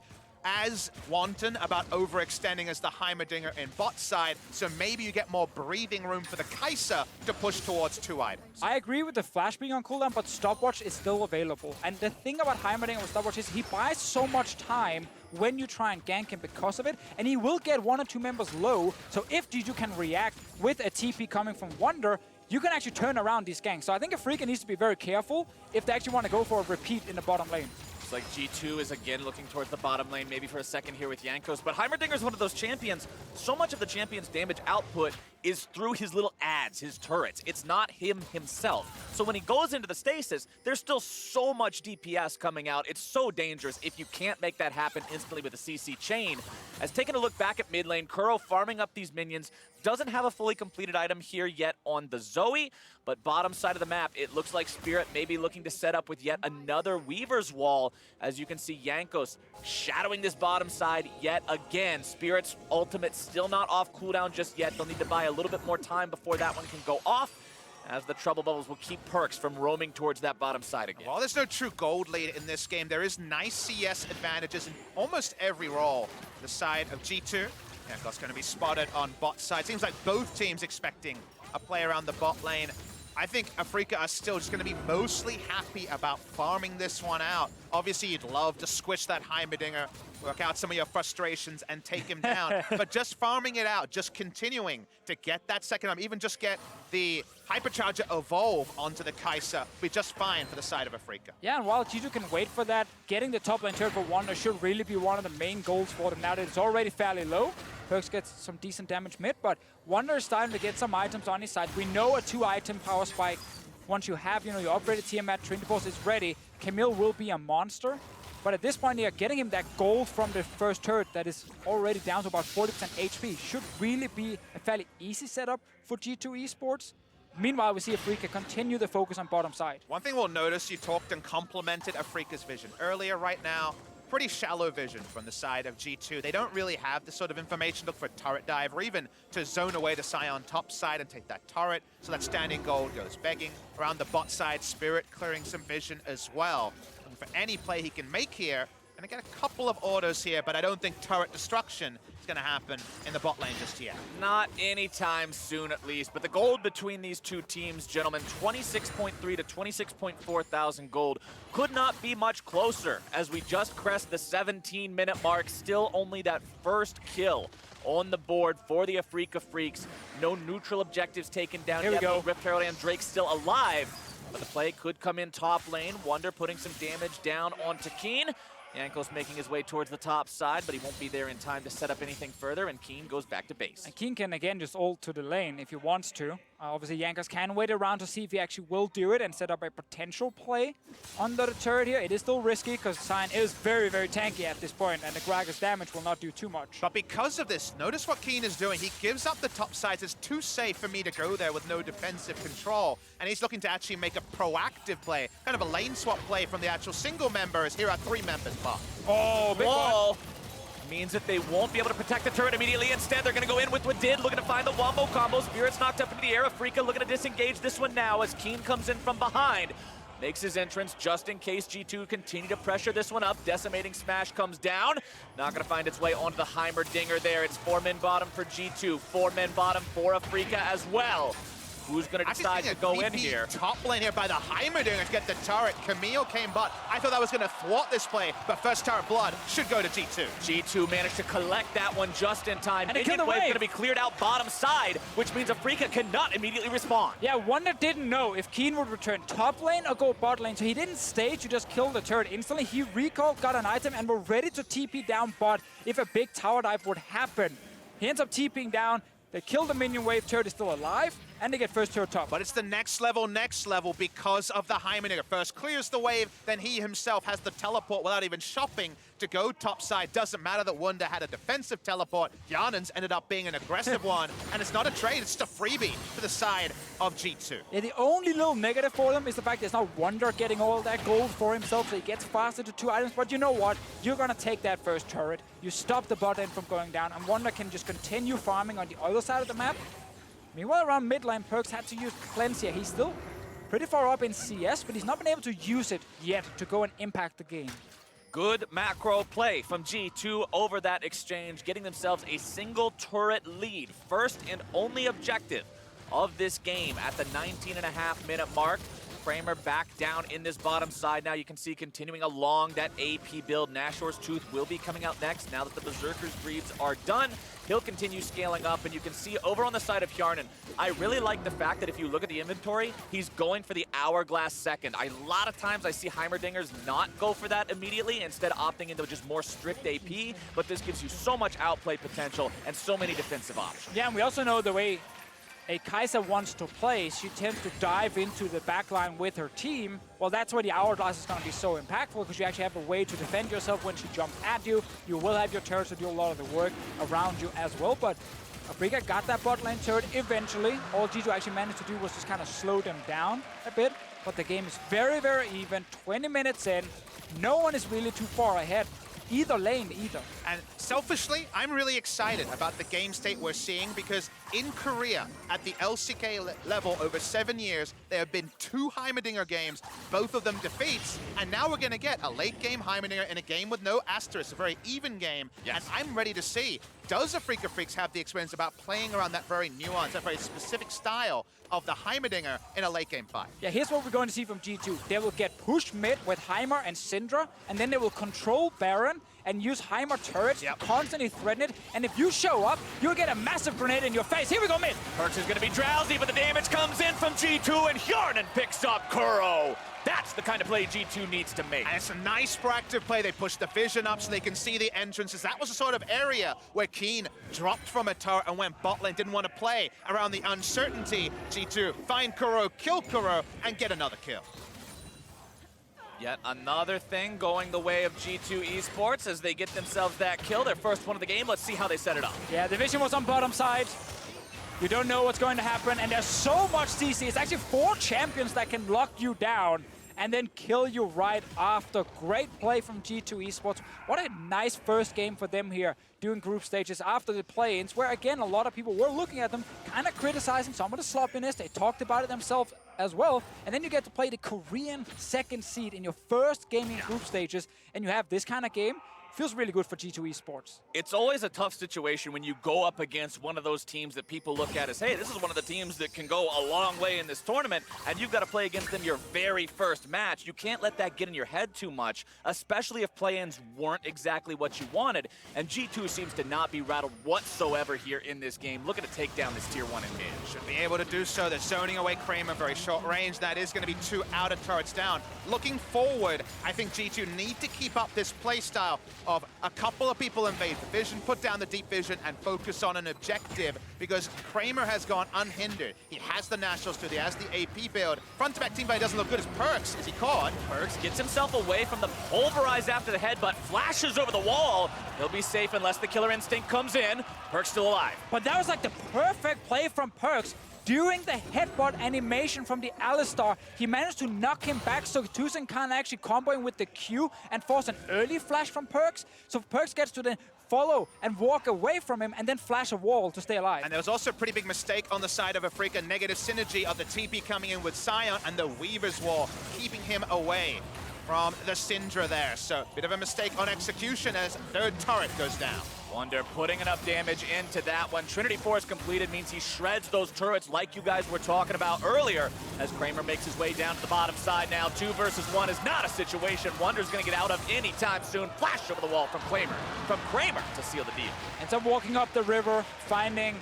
as wanton about overextending as the Heimerdinger in bot side, so maybe you get more breathing room for the Kai'Sa to push towards 2 items. I agree with the flash being on cooldown, but stopwatch is still available. And the thing about Heimerdinger with stopwatch is he buys so much time when you try and gank him because of it, and he will get 1 or 2 members low, so if G2 can react with a TP coming from Wunder, you can actually turn around these ganks. So I think Afreeca needs to be very careful if they actually want to go for a repeat in the bottom lane. Looks like G2 is again looking towards the bottom lane, maybe for a second here with Jankos. But Heimerdinger is one of those champions. So much of the champion's damage output is through his little adds, his turrets. It's not him himself. So when he goes into the stasis, there's still so much DPS coming out. It's so dangerous if you can't make that happen instantly with a CC chain. As taking a look back at mid lane, Kuro farming up these minions. Doesn't have a fully completed item here yet on the Zoe, but bottom side of the map, it looks like Spirit may be looking to set up with yet another Weaver's Wall. As you can see, Jankos shadowing this bottom side yet again. Spirit's ultimate still not off cooldown just yet. They'll need to buy a little bit more time before that one can go off. as the trouble bubbles will keep Perkz from roaming towards that bottom side again. While there's no true gold lead in this game, there is nice CS advantages in almost every role. The side of G2, Jankos going to be spotted on bot side. Seems like both teams expecting a play around the bot lane. I think Afreeca are still just going to be mostly happy about farming this one out. Obviously, you'd love to squish that Heimerdinger, work out some of your frustrations, and take him down. But just farming it out, just continuing to get that second arm, even just get the Hypercharger evolve onto the Kai'Sa, be just fine for the side of Afreeca. Yeah, and while G2 can wait for that, getting the top lane turret for Wunder should really be one of the main goals for them now that it's already fairly low. Perkz gets some decent damage mid, but Wunder is starting to get some items on his side. We know a 2-item power spike. Once you have, your upgraded Tiamat, Trinity Pulse is ready. Camille will be a monster. But at this point here, getting him that gold from the first turret that is already down to about 40% HP should really be a fairly easy setup for G2 Esports. Meanwhile, we see Afreeca continue the focus on bottom side. One thing we'll notice, you talked and complimented Afreeca's vision earlier. Right now, pretty shallow vision from the side of G2. They don't really have the sort of information to look for turret dive or even to zone away the Sion top side and take that turret. So that standing gold goes begging. Around the bot side, Spirit clearing some vision as well. Looking for any play he can make here. Gonna get a couple of autos here, but I don't think turret destruction is gonna happen in the bot lane just yet. Not anytime soon, at least. But the gold between these two teams, gentlemen, 26.3 to 26.4 thousand gold, could not be much closer as we just crest the 17-minute mark. Still only that first kill on the board for the Afreeca Freecs. No neutral objectives taken down Here yet. we go. Rift Herald and Drake still alive. But the play could come in top lane. Wunder putting some damage down onto Kiin. Jankos making his way towards the top side, but he won't be there in time to set up anything further, and Kiin goes back to base. And Kiin can again just ult to the lane if he wants to. Obviously, Jankos can wait around to see if he actually will do it and set up a potential play under the turret here. It is still risky because Sion is very, very tanky at this point, and the Gragas damage will not do too much. But because of this, notice what Kiin is doing. He gives up the top sides. It's too safe for me to go there with no defensive control. And he's looking to actually make a proactive play, kind of a lane swap play from the actual single members. Here are 3 members, but Oh, big Wall means that they won't be able to protect the turret immediately. Instead, they're going to go in with Wadid, looking to find the wombo combo. Spirit's knocked up into the air. Afreeca looking to disengage this one now as Kiin comes in from behind. Makes his entrance just in case G2 continue to pressure this one up. Decimating Smash comes down. Not going to find its way onto the Heimerdinger there. It's 4-men bottom for G2. 4-men bottom for Afreeca as well. Who's going to decide to go in here? Top lane here by the Heimerdinger to get the turret. Camille came bot. I thought that was going to thwart this play, but first turret blood should go to G2. G2 managed to collect that one just in time. And it killed the wave wave. going to be cleared out bottom side, which means Afreeca cannot immediately respond. Yeah, Wunder didn't know if Kiin would return top lane or go bot lane, so he didn't stay to just kill the turret instantly. He recalled, got an item, and were ready to TP down bot if a big tower dive would happen. He ends up TPing down. They kill the minion wave, turret is still alive, and they get first turret top. But it's the next level because of the Heimerdinger. First clears the wave, then he himself has the teleport without even shopping to go top side. Doesn't matter that Wunder had a defensive teleport. Hjarnan's ended up being an aggressive one, and it's not a trade, it's just a freebie for the side of G2. Yeah, the only little negative for them is the fact there's not Wunder getting all that gold for himself, so he gets faster to 2 items. But you know what? You're gonna take that first turret. You stop the bot lane from going down, and Wunder can just continue farming on the other side of the map. Meanwhile, around mid lane, Perkz had to use Cleanse here. He's still pretty far up in CS, but he's not been able to use it yet to go and impact the game. Good macro play from G2 over that exchange, getting themselves a single turret lead. First and only objective of this game at the 19.5-minute mark. Kramer back down in this bottom side. Now you can see continuing along that AP build. Nashor's Tooth will be coming out next. Now that the Berserker's Greaves are done, he'll continue scaling up. And you can see over on the side of Hjarnan, I really like the fact that if you look at the inventory, he's going for the Hourglass second. A lot of times I see Heimerdingers not go for that immediately, instead opting into just more strict AP. But this gives you so much outplay potential and so many defensive options. Yeah, and we also know the way a Kai'Sa wants to play, she tends to dive into the backline with her team. Well, that's where the Hourglass is going to be so impactful, because you actually have a way to defend yourself when she jumps at you. You will have your turrets to do a lot of the work around you as well, but Afreeca got that bot lane turret eventually. All G2 actually managed to do was just kind of slow them down a bit, but the game is very, very even. 20 minutes in, no one is really too far ahead. Either lane, either. And selfishly, I'm really excited about the game state we're seeing, because in Korea at the LCK level over 7 years, there have been 2 Heimerdinger games, both of them defeats, and now we're going to get a late game Heimerdinger in a game with no asterisk, a very even game. Yes. And I'm ready to see, does Afreeca Freecs have the experience about playing around that very nuance, that very specific style of the Heimerdinger in a late game fight? Yeah, here's what we're going to see from G2. They will get pushed mid with Heimer and Syndra, and then they will control Baron and use Heimer turrets to constantly threaten it. And if you show up, you'll get a massive grenade in your face. Here we go mid. Perkz is going to be drowsy, but the damage comes in from G2, and Hjarnan picks up Kuro. That's the kind of play G2 needs to make. And it's a nice proactive play. They push the vision up so they can see the entrances. That was the sort of area where Kiin dropped from a turret and went bot lane, didn't want to play around the uncertainty. G2 find Kuro, kill Kuro, and get another kill. Yet another thing going the way of G2 Esports as they get themselves that kill, their first one of the game. Let's see how they set it up. Yeah, the vision was on bottom side. You don't know what's going to happen, and there's so much CC. It's actually 4 champions that can lock you down and then kill you right after. Great play from G2 Esports. What a nice first game for them here, doing group stages after the play-ins, where again, a lot of people were looking at them, kind of criticizing some of the sloppiness. They talked about it themselves as well. And then you get to play the Korean second seed in your first game in group stages, and you have this kind of game. Feels really good for G2 Esports. It's always a tough situation when you go up against one of those teams that people look at as, hey, this is one of the teams that can go a long way in this tournament, and you've got to play against them your very first match. You can't let that get in your head too much, especially if play-ins weren't exactly what you wanted. And G2 seems to not be rattled whatsoever here in this game. Looking to take down this tier 1 in mid. Should be able to do so. They're zoning away Kramer, very short range. That is going to be 2 outer turrets down. Looking forward, I think G2 need to keep up this play style of a couple of people invade the vision, put down the deep vision, and focus on an objective, because Kramer has gone unhindered. He has the nationals too, he has the AP build. Front-to-back team fight doesn't look good as Perkz. Is he caught? Perkz gets himself away from the pulverize after the headbutt, flashes over the wall. He'll be safe unless the killer instinct comes in. Perkz still alive. But that was like the perfect play from Perkz. During the headbutt animation from the Alistar, he managed to knock him back so TusiN can't actually combo him with the Q and force an early flash from Perkz. So Perkz gets to then follow and walk away from him and then flash a wall to stay alive. And there was also a pretty big mistake on the side of Afreeca. Negative synergy of the TP coming in with Sion and the Weaver's Wall, keeping him away from the Syndra there. So bit of a mistake on execution as third turret goes down. Wunder putting enough damage into that one. Trinity Force completed means he shreds those turrets like you guys were talking about earlier, as Kramer makes his way down to the bottom side now. 2 versus 1 is not a situation Wunder's going to get out of anytime soon. Flash over the wall from Kramer to seal the deal. Ends up walking up the river, finding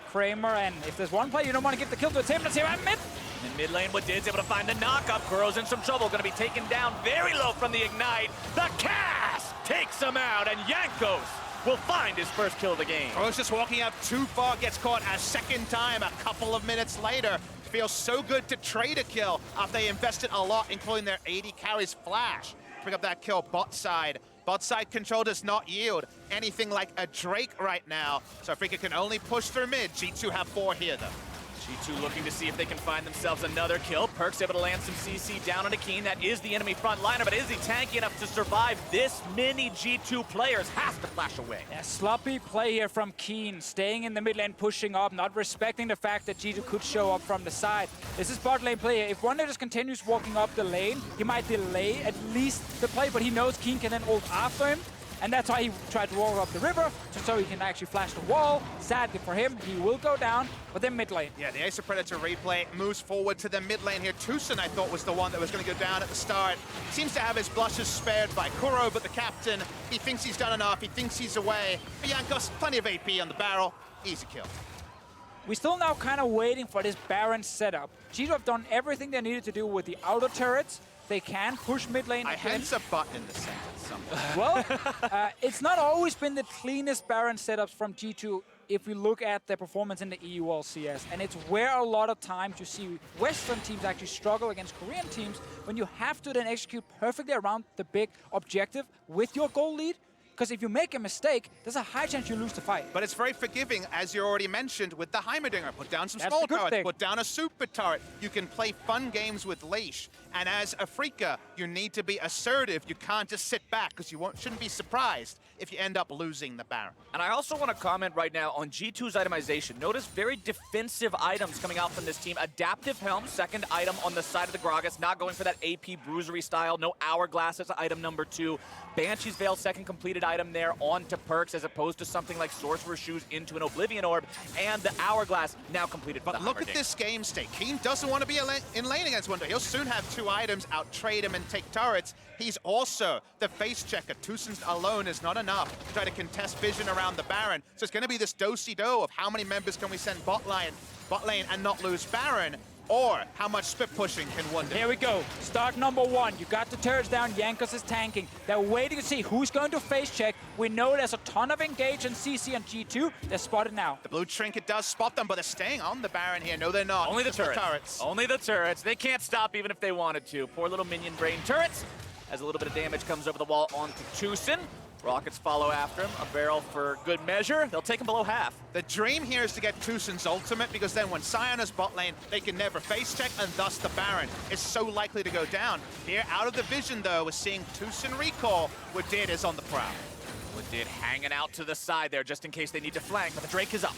Kramer, and if there's one play you don't want to give the kill to, it's him. Let's see him mid. In mid lane, Wadid's able to find the knock-up. Kuro's in some trouble, going to be taken down very low from the Ignite. The cast takes him out, and Jankos will find his first kill of the game. Kuro's just walking up too far, gets caught a second time a couple of minutes later. Feels so good to trade a kill after they invested a lot, including their 80 carries flash. Pick up that kill bot side. Bot side control does not yield anything like a Drake right now, so Afreeca can only push through mid. G2 have 4 here though. G2 looking to see if they can find themselves another kill. Perkz able to land some CC down on Kiin. That is the enemy front liner, but is he tanky enough to survive? This many G2 players has to flash away. Yeah, sloppy play here from Kiin, staying in the mid lane, pushing up, not respecting the fact that G2 could show up from the side. This is bot lane play here. If Wunder just continues walking up the lane, he might delay at least the play, but he knows Kiin can then ult after him. And that's why he tried to walk up the river, so he can actually flash the wall. Sadly for him, he will go down, but then mid lane. Yeah, the Ace of Predator replay moves forward to the mid lane here. TusiN, I thought, was the one that was going to go down at the start. Seems to have his blushes spared by Kuro, but the captain, he thinks he's done enough. He thinks he's away. But Jankos, plenty of AP on the barrel. Easy kill. We're still now kind of waiting for this Baron setup. G2 have done everything they needed to do with the outer turrets. They can push mid lane. I hence a button in the sentence somewhere. Well, it's not always been the cleanest Baron setups from G2 if we look at their performance in the EU LCS. And it's where a lot of times you see Western teams actually struggle against Korean teams when you have to then execute perfectly around the big objective with your goal lead. Because if you make a mistake, there's a high chance you lose the fight. But it's very forgiving, as you already mentioned, with the Heimerdinger. Put down some That's small the good turrets, thing. put down a super turret. You can play fun games with Leash And as Afreeca, you need to be assertive. You can't just sit back because you shouldn't be surprised if you end up losing the Baron. And I also want to comment right now on G2's itemization. Notice very defensive items coming out from this team. Adaptive Helm, second item on the side of the Gragas, not going for that AP Bruisery style. No Hourglass as item number 2. Banshee's Veil, second completed item there onto Perkz, as opposed to something like Sorcerer's Shoes into an Oblivion Orb, and the Hourglass now completed. But look at this game state. Kiin doesn't want to be in lane against Wunder. He'll soon have 2 items, out-trade him and take turrets. He's also the face checker. TusiN alone is not enough to try to contest vision around the Baron. So it's going to be this do-si-do of how many members can we send bot lane and not lose Baron, or how much split pushing can Wunder. Here we go. Start number 1. You got the turrets down. Jankos is tanking. They're waiting to see who's going to face check. We know there's a ton of engage in CC and G2. They're spotted now. The blue trinket does spot them, but they're staying on the Baron here. No, they're not. Only the Just turrets. Only the turrets. They can't stop even if they wanted to. Poor little minion brain turrets. As a little bit of damage comes over the wall onto TusiN. Rockets follow after him. A barrel for good measure. They'll take him below half. The dream here is to get TusiN's ultimate, because then when Sion is bot lane, they can never face check, and thus the Baron is so likely to go down. Here, out of the vision, though, we're seeing TusiN recall. Wadid is on the prowl. Wadid hanging out to the side there just in case they need to flank, but the Drake is up.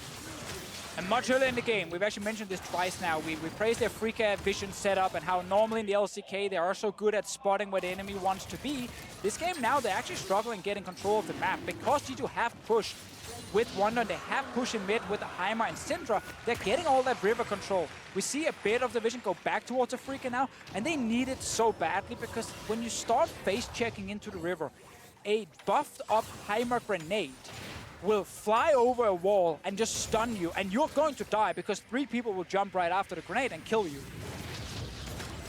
And much earlier in the game, we've actually mentioned this twice now, we praised their Afreeca vision setup and how normally in the LCK they are so good at spotting where the enemy wants to be. This game now, they're actually struggling getting control of the map. Because G2 have pushed with Wunder, they have pushed in mid with the Heimer and Syndra, they're getting all that river control. We see a bit of the vision go back towards Afreeca now, and they need it so badly, because when you start face checking into the river, a buffed up Heimer grenade will fly over a wall and just stun you, and you're going to die because 3 people will jump right after the grenade and kill you.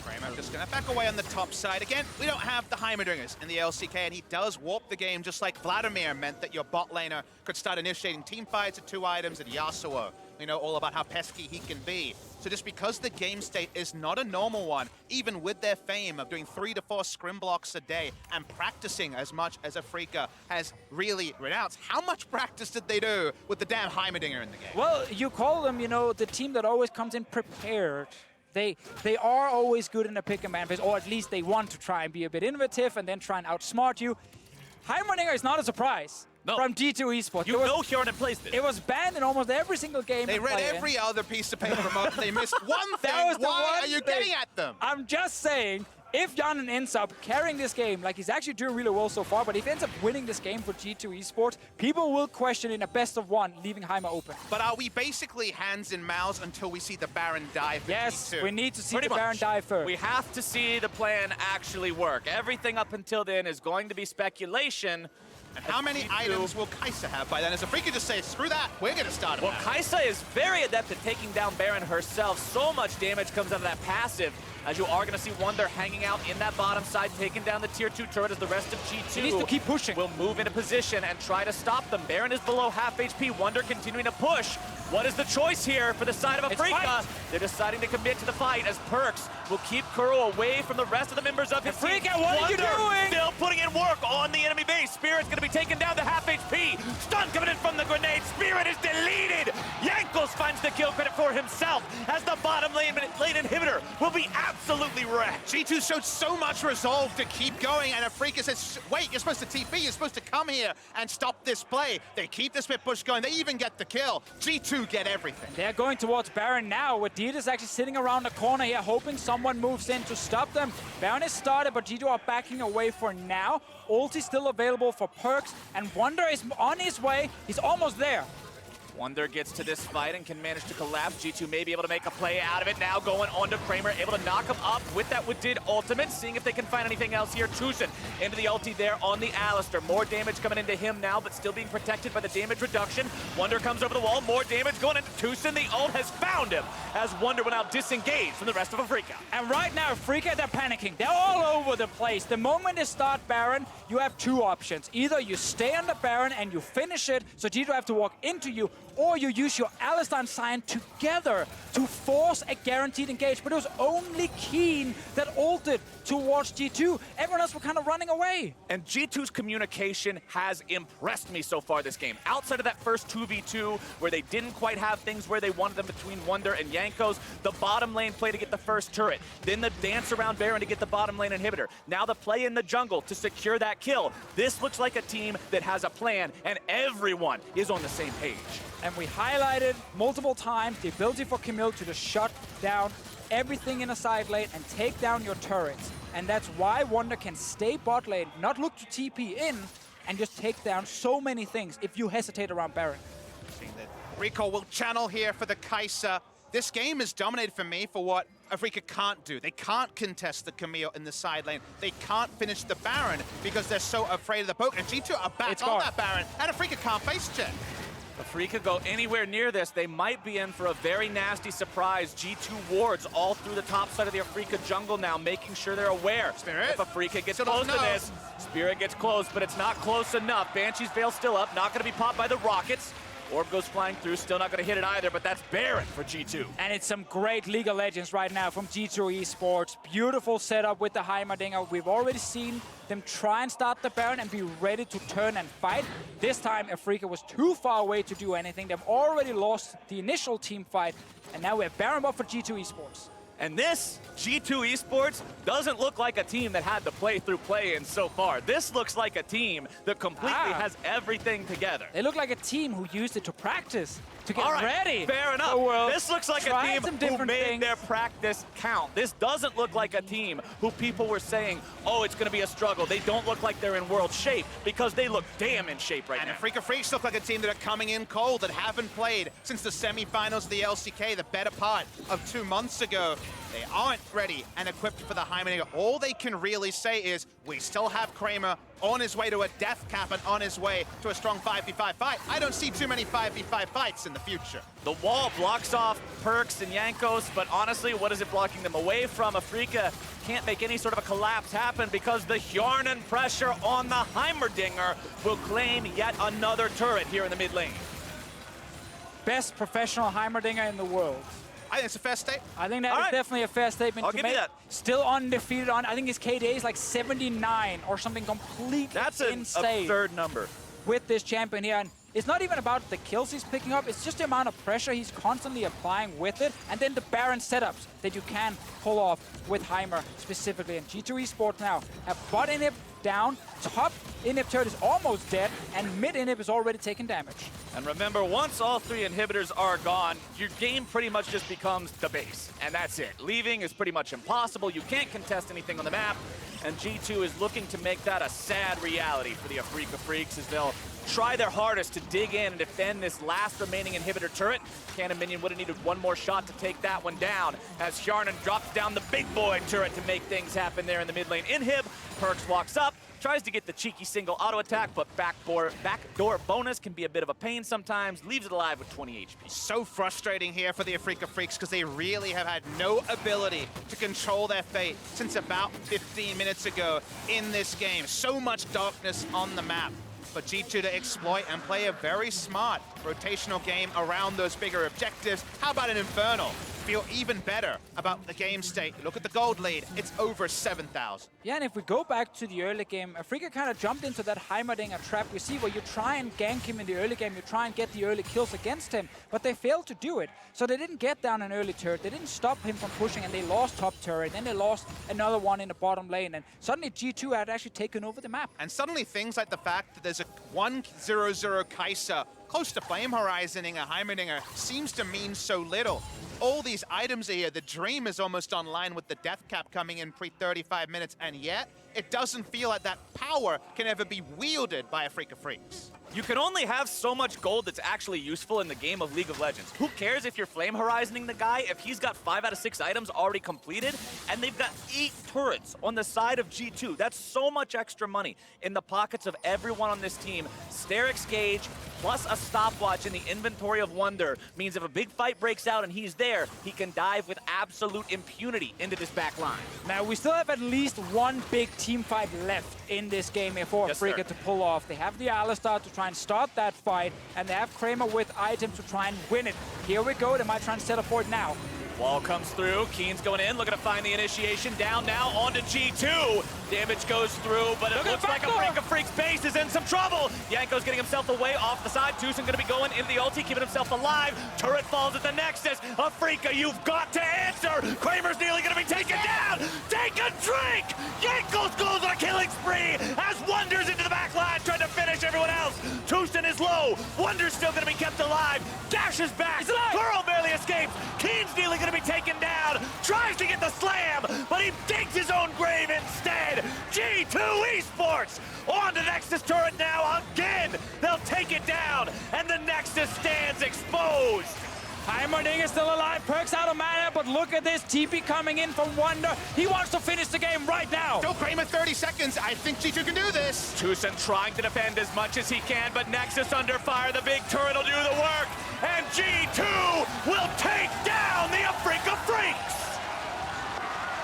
Kramer just going to back away on the top side. Again, we don't have the Heimerdingers in the LCK, and he does warp the game just like Vladimir meant that your bot laner could start initiating team fights at 2 items, and Yasuo. We know all about how pesky he can be. So just because the game state is not a normal one, even with their fame of doing 3 to 4 scrim blocks a day and practicing as much as Afreeca has really renounced, how much practice did they do with the damn Heimerdinger in the game? Well, you call them, you know, the team that always comes in prepared. They are always good in a pick and ban phase, or at least they want to try and be a bit innovative and then try and outsmart you. Heimerdinger is not a surprise. No. From G2 Esports. You know Hjarnan plays this. It was banned in almost every single game. They read every other piece of paper from us. They missed one thing. That was the Why one are you thing. getting at them? I'm just saying, if Hjarnan ends up carrying this game, like he's actually doing really well so far, but if he ends up winning this game for G2 Esports, people will question in a best of 1, leaving Heimer open. But are we basically hands in mouths until we see the Baron die for Yes, G2? we need to see Pretty the Baron much. die first. We have to see the plan actually work. Everything up until then is going to be speculation. And how many items will Kai'Sa have by then? As Afreeca just say, screw that, we're going to start him Well, out. Kai'Sa is very adept at taking down Baron herself. So much damage comes out of that passive, as you are going to see Wunder hanging out in that bottom side, taking down the tier 2 turret as the rest of G2 He needs to keep pushing. will move into position and try to stop them. Baron is below half HP, Wunder continuing to push. What is the choice here for the side of It's Afreeca? fight. They're deciding to commit to the fight as Perkz will keep Kuro away from the rest of the members of his team. Afreeca, what are you Wunder doing? still putting in work on the enemy base. Spirit's going to be taken down to half HP. Stun coming in from the grenade. Spirit is deleted. Jankos finds the kill credit for himself as the bottom lane inhibitor will be absolutely wrecked. G2 showed so much resolve to keep going, and Afreeca says, wait, you're supposed to TP, you're supposed to come here and stop this play. They keep the split push going, they even get the kill. G2 get everything. They're going towards Baron now. Wadid is actually sitting around the corner here, hoping someone moves in to stop them. Baron is started, but G2 are backing away for now. Ulti still available for Perkz, and Wunder is on his way. He's almost there. Wunder gets to this fight and can manage to collapse. G2 may be able to make a play out of it. Now going on to Kramer, able to knock him up with that Wadid ultimate, seeing if they can find anything else here. TusiN into the ulti there on the Alistar. More damage coming into him now, but still being protected by the damage reduction. Wunder comes over the wall, more damage going into TusiN. The ult has found him as Wunder will now disengage from the rest of Afreeca. And right now, Afreeca, they're panicking. They're all over the place. The moment they start Baron, you have two options. Either you stay on the Baron and you finish it, so G2 have to walk into you, or you use your Alistar and Sion together to force a guaranteed engage. But it was only Kiin that ulted towards G2. Everyone else were kind of running away. And G2's communication has impressed me so far this game. Outside of that first 2v2, where they didn't quite have things where they wanted them between Wunder and Jankos, the bottom lane play to get the first turret, then the dance around Baron to get the bottom lane inhibitor, now the play in the jungle to secure that kill. This looks like a team that has a plan, and everyone is on the same page. And we highlighted multiple times the ability for Camille to just shut down everything in a side lane and take down your turrets. And that's why Wunder can stay bot lane, not look to TP in, and just take down so many things if you hesitate around Baron. Recall will channel here for the Kai'Sa. This game is dominated for me for what Afreeca can't do. They can't contest the Camille in the side lane. They can't finish the Baron because they're so afraid of the poke. And G2 are back on that Baron, and Afreeca can't face check. If Afreeca go anywhere near this, they might be in for a very nasty surprise. G2 wards all through the top side of the Afreeca jungle now, making sure they're aware. Spirit. If Afreeca gets close to this, Spirit gets close, but it's not close enough. Banshee's Veil still up, not going to be popped by the rockets. Orb goes flying through, still not going to hit it either, but that's Baron for G2. And it's some great League of Legends right now from G2 Esports. Beautiful setup with the Heimerdinger. We've already seen them try and start the Baron and be ready to turn and fight. This time, Afreeca was too far away to do anything. They've already lost the initial team fight, and now we have Baron buff for G2 Esports. And this, G2 Esports, doesn't look like a team that had the play-in so far. This looks like a team that completely has everything together. They look like a team who used it to practice, to get ready. Fair enough. This looks like a team who made their practice count. This doesn't look like a team who people were saying, oh, it's going to be a struggle. They don't look like they're in world shape because they look damn in shape right now. And Afreeca Freecs look like a team that are coming in cold, that haven't played since the semifinals of the LCK, the better part of 2 months ago. They aren't ready and equipped for the Heimerdinger. All they can really say is, we still have Kramer on his way to a death cap and on his way to a strong 5v5 fight. I don't see too many 5v5 fights in the future. The wall blocks off Perkz and Jankos, but honestly, what is it blocking them away from? Afreeca can't make any sort of a collapse happen because the Hjarnan pressure on the Heimerdinger will claim yet another turret here in the mid lane. Best professional Heimerdinger in the world. I think it's a fair statement. I think that is definitely a fair statement to give make. you that. Still undefeated on, I think his KDA is like 79 or something completely That's an insane absurd number. with this champion here. And it's not even about the kills he's picking up, it's just the amount of pressure he's constantly applying with it, and then the Baron setups that you can pull off with Heimer specifically. And G2 Esports now have bot inhib down, top inhib turret is almost dead, and mid inhib is already taking damage. And remember, once all 3 inhibitors are gone, your game pretty much just becomes the base, and that's it. Leaving is pretty much impossible. You can't contest anything on the map, and G2 is looking to make that a sad reality for the Afreeca Freecs as they'll try their hardest to dig in and defend this last remaining inhibitor turret. Cannon Minion would have needed one more shot to take that one down as Hjarnan drops down the big boy turret to make things happen there in the mid lane. Inhib, Perkz walks up, tries to get the cheeky single auto attack, but backdoor bonus can be a bit of a pain sometimes, leaves it alive with 20 HP. So frustrating here for the Afreeca Freecs because they really have had no ability to control their fate since about 15 minutes ago in this game. So much darkness on the map. But G2 to exploit and play a very smart rotational game around those bigger objectives. How about an Infernal? Feel even better about the game state. Look at the gold lead, it's over 7,000. Yeah, and if we go back to the early game, Afreeca kind of jumped into that Heimerdinger trap we see where you try and gank him in the early game, you try and get the early kills against him, but they failed to do it. So they didn't get down an early turret, they didn't stop him from pushing, and they lost top turret, then they lost another one in the bottom lane, and suddenly G2 had actually taken over the map. And suddenly things like the fact that there's a 1-0-0 Kai'Sa close to Flame Horizoning a Heimerdinger seems to mean so little. All these items are here. The Dream is almost online with the death cap coming in pre-35 minutes, and yet it doesn't feel like that power can ever be wielded by Afreeca Freecs. You can only have so much gold that's actually useful in the game of League of Legends. Who cares if you're Flame Horizoning the guy if he's got 5 out of 6 items already completed and they've got 8 turrets on the side of G2? That's so much extra money in the pockets of everyone on this team. Sterix Gauge plus a stopwatch in the inventory of Wunder means if a big fight breaks out and he's there, he can dive with absolute impunity into this back line. Now, we still have at least one big team fight left in this game here for Afreeca to pull off. They have the Alistar to try try and start that fight, and they have Kramer with items to try and win it. Here we go, they might try and teleport now. Wall comes through, Kiin's going in, looking to find the initiation, down now onto G2. Damage goes through, but it looks like Afreeca Freecs base is in some trouble. Jankos getting himself away off the side. TusiN going to be going into the ulti, keeping himself alive. Turret falls at the Nexus. Afreeca, you've got to answer. Kramer's nearly going to be taken down. Take a drink. Jankos goes on a killing spree as Wunder's into the back line, trying to finish everyone else. TusiN is low. Wunder's still going to be kept alive. Dashes back. Kuro barely escapes. Kiin's nearly going to be taken down. Tries to get the slam, but he digs his own grave instead. G2 Esports on the Nexus turret now again. They'll take it down, and the Nexus stands exposed. Heimerdinger is still alive, Perkz out of mana, but look at this, TP coming in from Wunder. He wants to finish the game right now. Still Kramer 30 seconds. I think G2 can do this. TusiN trying to defend as much as he can, but Nexus under fire. The big turret will do the work, and G2 will take down the Afreeca Freecs.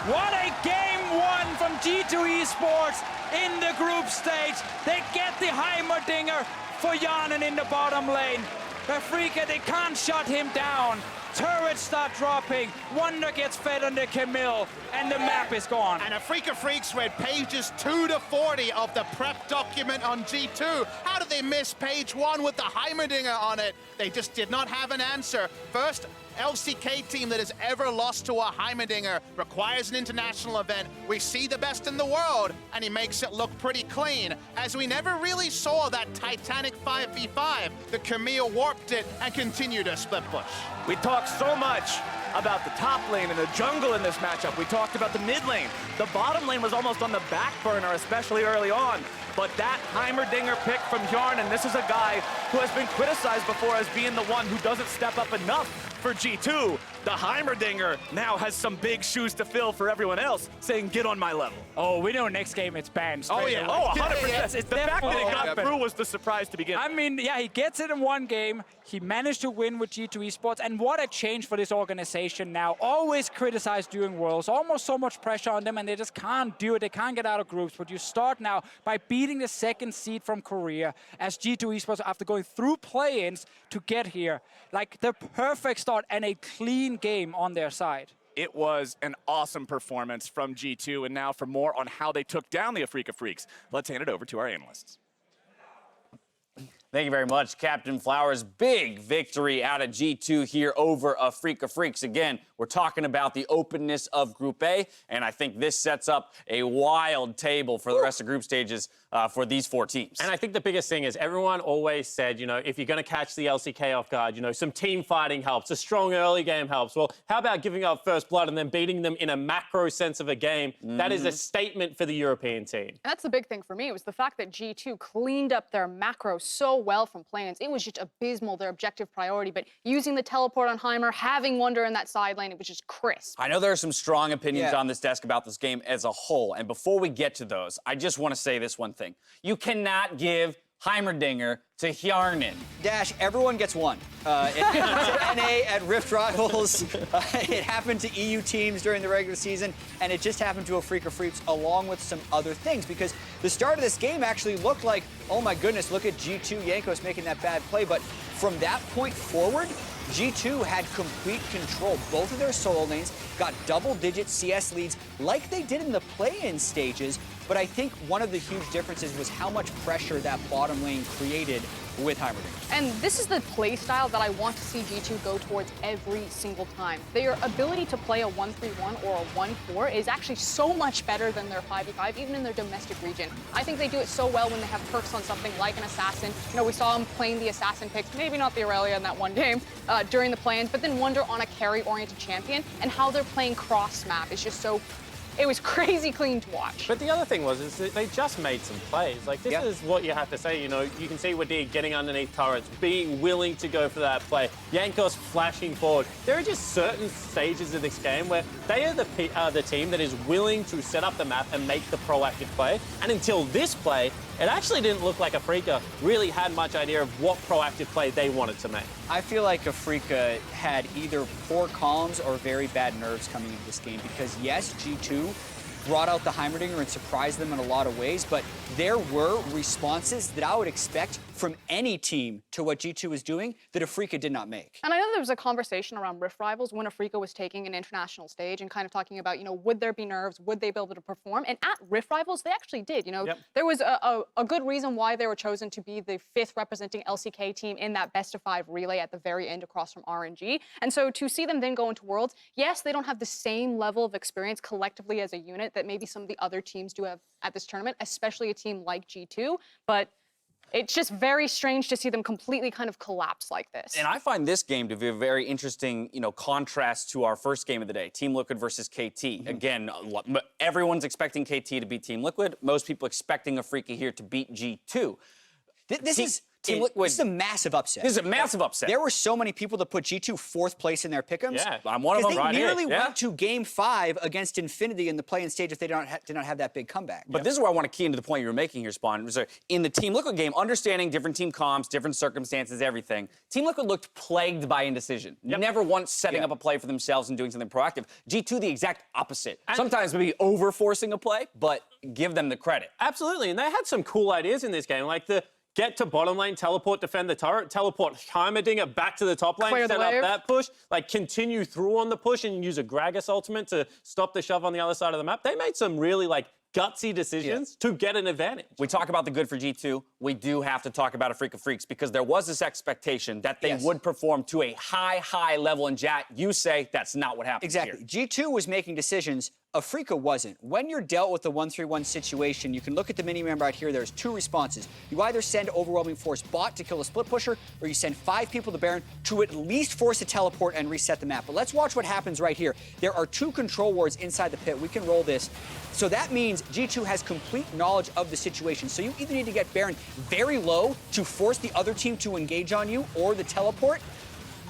What a game one from G2 Esports in the group stage. They get the Heimerdinger for Hjarnan in the bottom lane. Afreeca, they can't shut him down. Turrets start dropping. Wunder gets fed under Camille, and the map is gone. And Afreeca Freecs read pages 2 to 40 of the prep document on G2. How did they miss page 1 with the Heimerdinger on it? They just did not have an answer. First LCK team that has ever lost to a Heimerdinger, requires an international event. We see the best in the world, and he makes it look pretty clean, as we never really saw that Titanic 5v5. The Camille warped it and continued to split push. We talked so much about the top lane and the jungle in this matchup. We talked about the mid lane. The bottom lane was almost on the back burner, especially early on. But that Heimerdinger pick from Hjarnan, this is a guy who has been criticized before as being the one who doesn't step up enough for G2. The Heimerdinger now has some big shoes to fill for everyone else, saying, get on my level. Oh, we know next game it's banned. Oh, yeah. Oh, 100%. It's the fact that it got happened. through was the surprise to begin. I mean, yeah, he gets it in one game. He managed to win with G2 Esports, and what a change for this organization now. Always criticized during Worlds, almost so much pressure on them, and they just can't do it. They can't get out of groups, but you start now by beating the second seed from Korea as G2 Esports after going through play-ins to get here. Like, the perfect start and a clean game on their side. It was an awesome performance from G2, and now for more on how they took down the Afreeca Freecs, let's hand it over to our analysts. Thank you very much, Captain Flowers. Big victory out of G2 here over Afreeca Freecs. Again, we're talking about the openness of Group A, and I think this sets up a wild table for the rest of group stages for these four teams. And I think the biggest thing is everyone always said, you know, if you're going to catch the LCK off guard, you know, some team fighting helps, a strong early game helps. Well, how about giving up first blood and then beating them in a macro sense of a game? That is a statement for the European team. And that's the big thing for me. It was the fact that G2 cleaned up their macro so well from play-ins. It was just abysmal, their objective priority, but using the teleport on Heimer, having Wunder in that side lane, it was just crisp. I know there are some strong opinions on this desk about this game as a whole, and before we get to those, I just want to say this one thing. You cannot give Heimerdinger to Hjarnan. Dash, everyone gets one. It happened to NA at Rift Rivals. It happened to EU teams during the regular season, and it just happened to Afreeca Freecs along with some other things, because the start of this game actually looked like, oh my goodness, look at G2 Jankos making that bad play, but from that point forward, G2 had complete control. Both of their solo lanes got double-digit CS leads like they did in the play-in stages, but I think one of the huge differences was how much pressure that bottom lane created with Heimerdinger. And this is the play style that I want to see G2 go towards every single time. Their ability to play a 1-3-1 or a 1-4 is actually so much better than their 5v5, even in their domestic region. I think they do it so well when they have Perkz on something like an assassin. You know, we saw them playing the assassin picks, maybe not the Aurelia in that one game during the play-ins, but then Wunder on a carry-oriented champion, and how they're playing cross-map is just so... It was crazy clean to watch. But the other thing was that they just made some plays. Like, this is what you have to say. You know, you can see Wadid getting underneath turrets, being willing to go for that play. Jankos flashing forward. There are just certain stages of this game where they are the team that is willing to set up the map and make the proactive play. And until this play, it actually didn't look like Afreeca really had much idea of what proactive play they wanted to make. I feel like Afreeca had either poor comms or very bad nerves coming into this game, because yes, G2 brought out the Heimerdinger and surprised them in a lot of ways, but there were responses that I would expect from any team to what G2 is doing that Afreeca did not make. And I know there was a conversation around Rift Rivals when Afreeca was taking an international stage and kind of talking about, would there be nerves? Would they be able to perform? And at Rift Rivals, they actually did. There was a good reason why they were chosen to be the 5th representing LCK team in that best-of-5 relay at the very end across from RNG. And so to see them then go into Worlds, yes, they don't have the same level of experience collectively as a unit that maybe some of the other teams do have at this tournament, especially a team like G2, but it's just very strange to see them completely kind of collapse like this. And I find this game to be a very interesting, contrast to our first game of the day, Team Liquid versus KT. Again, everyone's expecting KT to beat Team Liquid. Most people expecting Afreeca here to beat G2. This is a massive upset. This is a massive upset. There were so many people that put G2 4th place in their pick'ems. Yeah, I'm one of them right here. They nearly went to Game 5 against Infinity in the play-in stage if they did not have that big comeback. But this is where I want to key into the point you were making here, Spawn. In the Team Liquid game, understanding different team comps, different circumstances, everything, Team Liquid looked plagued by indecision. Never once setting up a play for themselves and doing something proactive. G2, the exact opposite. Sometimes maybe over-forcing a play, but give them the credit. Absolutely, and they had some cool ideas in this game, like the get to bottom lane, teleport, defend the turret, teleport Heimerdinger back to the top lane, set up that push, continue through on the push and use a Gragas ultimate to stop the shove on the other side of the map. They made some really, gutsy decisions to get an advantage. We talk about the good for G2. We do have to talk about Afreeca Freecs because there was this expectation that they would perform to a high level. And Jat, you say that's not what happened. Exactly. Here. G2 was making decisions. Afreeca wasn't. When you're dealt with the 1-3-1 situation, you can look at the mini-map right here. There's 2 responses. You either send Overwhelming Force bot to kill a split pusher, or you send 5 people to Baron to at least force a teleport and reset the map. But let's watch what happens right here. There are 2 control wards inside the pit. We can roll this. So that means G2 has complete knowledge of the situation. So you either need to get Baron very low to force the other team to engage on you or the teleport,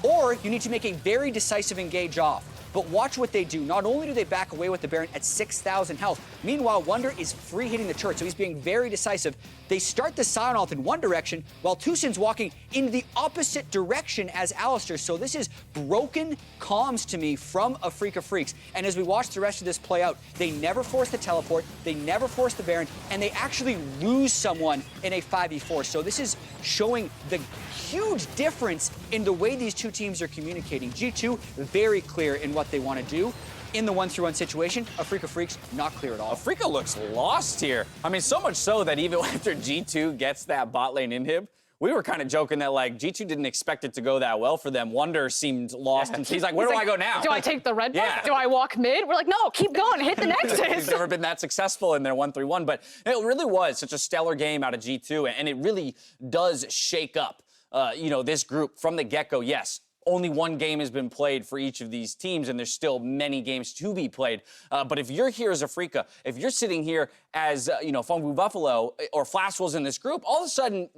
or you need to make a very decisive engage off. But watch what they do. Not only do they back away with the Baron at 6,000 health, meanwhile, Wunder is free hitting the turret, so he's being very decisive. They start the Sion off in one direction, while TusiN's walking in the opposite direction as Alistar. So this is broken comms to me from Afreeca Freecs. And as we watch the rest of this play out, they never force the teleport, they never force the Baron, and they actually lose someone in a 5v4. So this is showing the huge difference in the way these two teams are communicating. G2, very clear in what they want to do. In the 1-3-1 situation, Afreeca Freecs, not clear at all. Afreeca looks lost here. I mean, so much so that even after G2 gets that bot lane inhib, we were kind of joking that, G2 didn't expect it to go that well for them. Wunder seemed lost. And he's like, where do I go now? Do I take the red buff? Do I walk mid? We're like, no, keep going. Hit the Nexus. He's never been that successful in their 1-3-1. But it really was such a stellar game out of G2. And it really does shake up, this group from the get-go. Yes, only one game has been played for each of these teams, and there's still many games to be played. But if you're here as Afreeca, if you're sitting here as, Fungu Buffalo or Flash Wolves in this group, all of a sudden,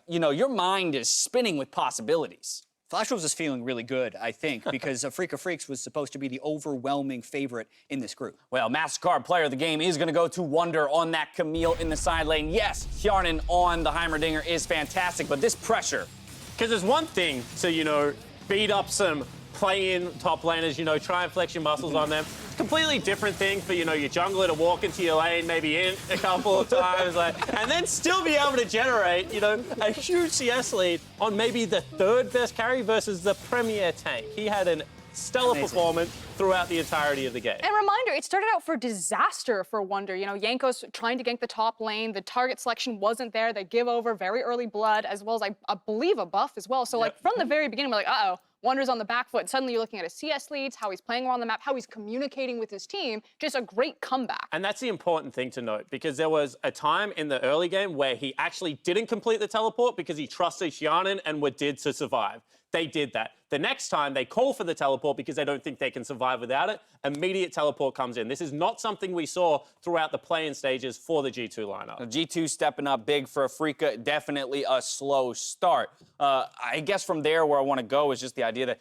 your mind is spinning with possibilities. Flash Wolves is feeling really good, I think, because Afreeca Freecs was supposed to be the overwhelming favorite in this group. Well, MasterCard player of the game is going to go to Wunder on that Camille in the side lane. Yes, Hjarnan on the Heimerdinger is fantastic, but this pressure. Because there's one thing to, beat up some play-in top laners, try and flex your muscles on them. It's a completely different thing for, your jungler to walk into your lane, maybe in a couple of times, and then still be able to generate, a huge CS lead on maybe the 3rd best carry versus the premier tank. He had an stellar performance throughout the entirety of the game. And reminder, it started out for disaster for Wunder. Jankos trying to gank the top lane. The target selection wasn't there. They give over very early blood, as well as, I believe, a buff as well. So, from the very beginning, we're like, uh-oh, Wunder's on the back foot. And suddenly you're looking at his CS leads, how he's playing around the map, how he's communicating with his team. Just a great comeback. And that's the important thing to note, because there was a time in the early game where he actually didn't complete the teleport because he trusted Hjarnan and Wadid to survive. They did that. The next time they call for the teleport because they don't think they can survive without it, immediate teleport comes in. This is not something we saw throughout the play-in stages for the G2 lineup. G2 stepping up big for Afreeca, definitely a slow start. I guess from there where I want to go is just the idea that,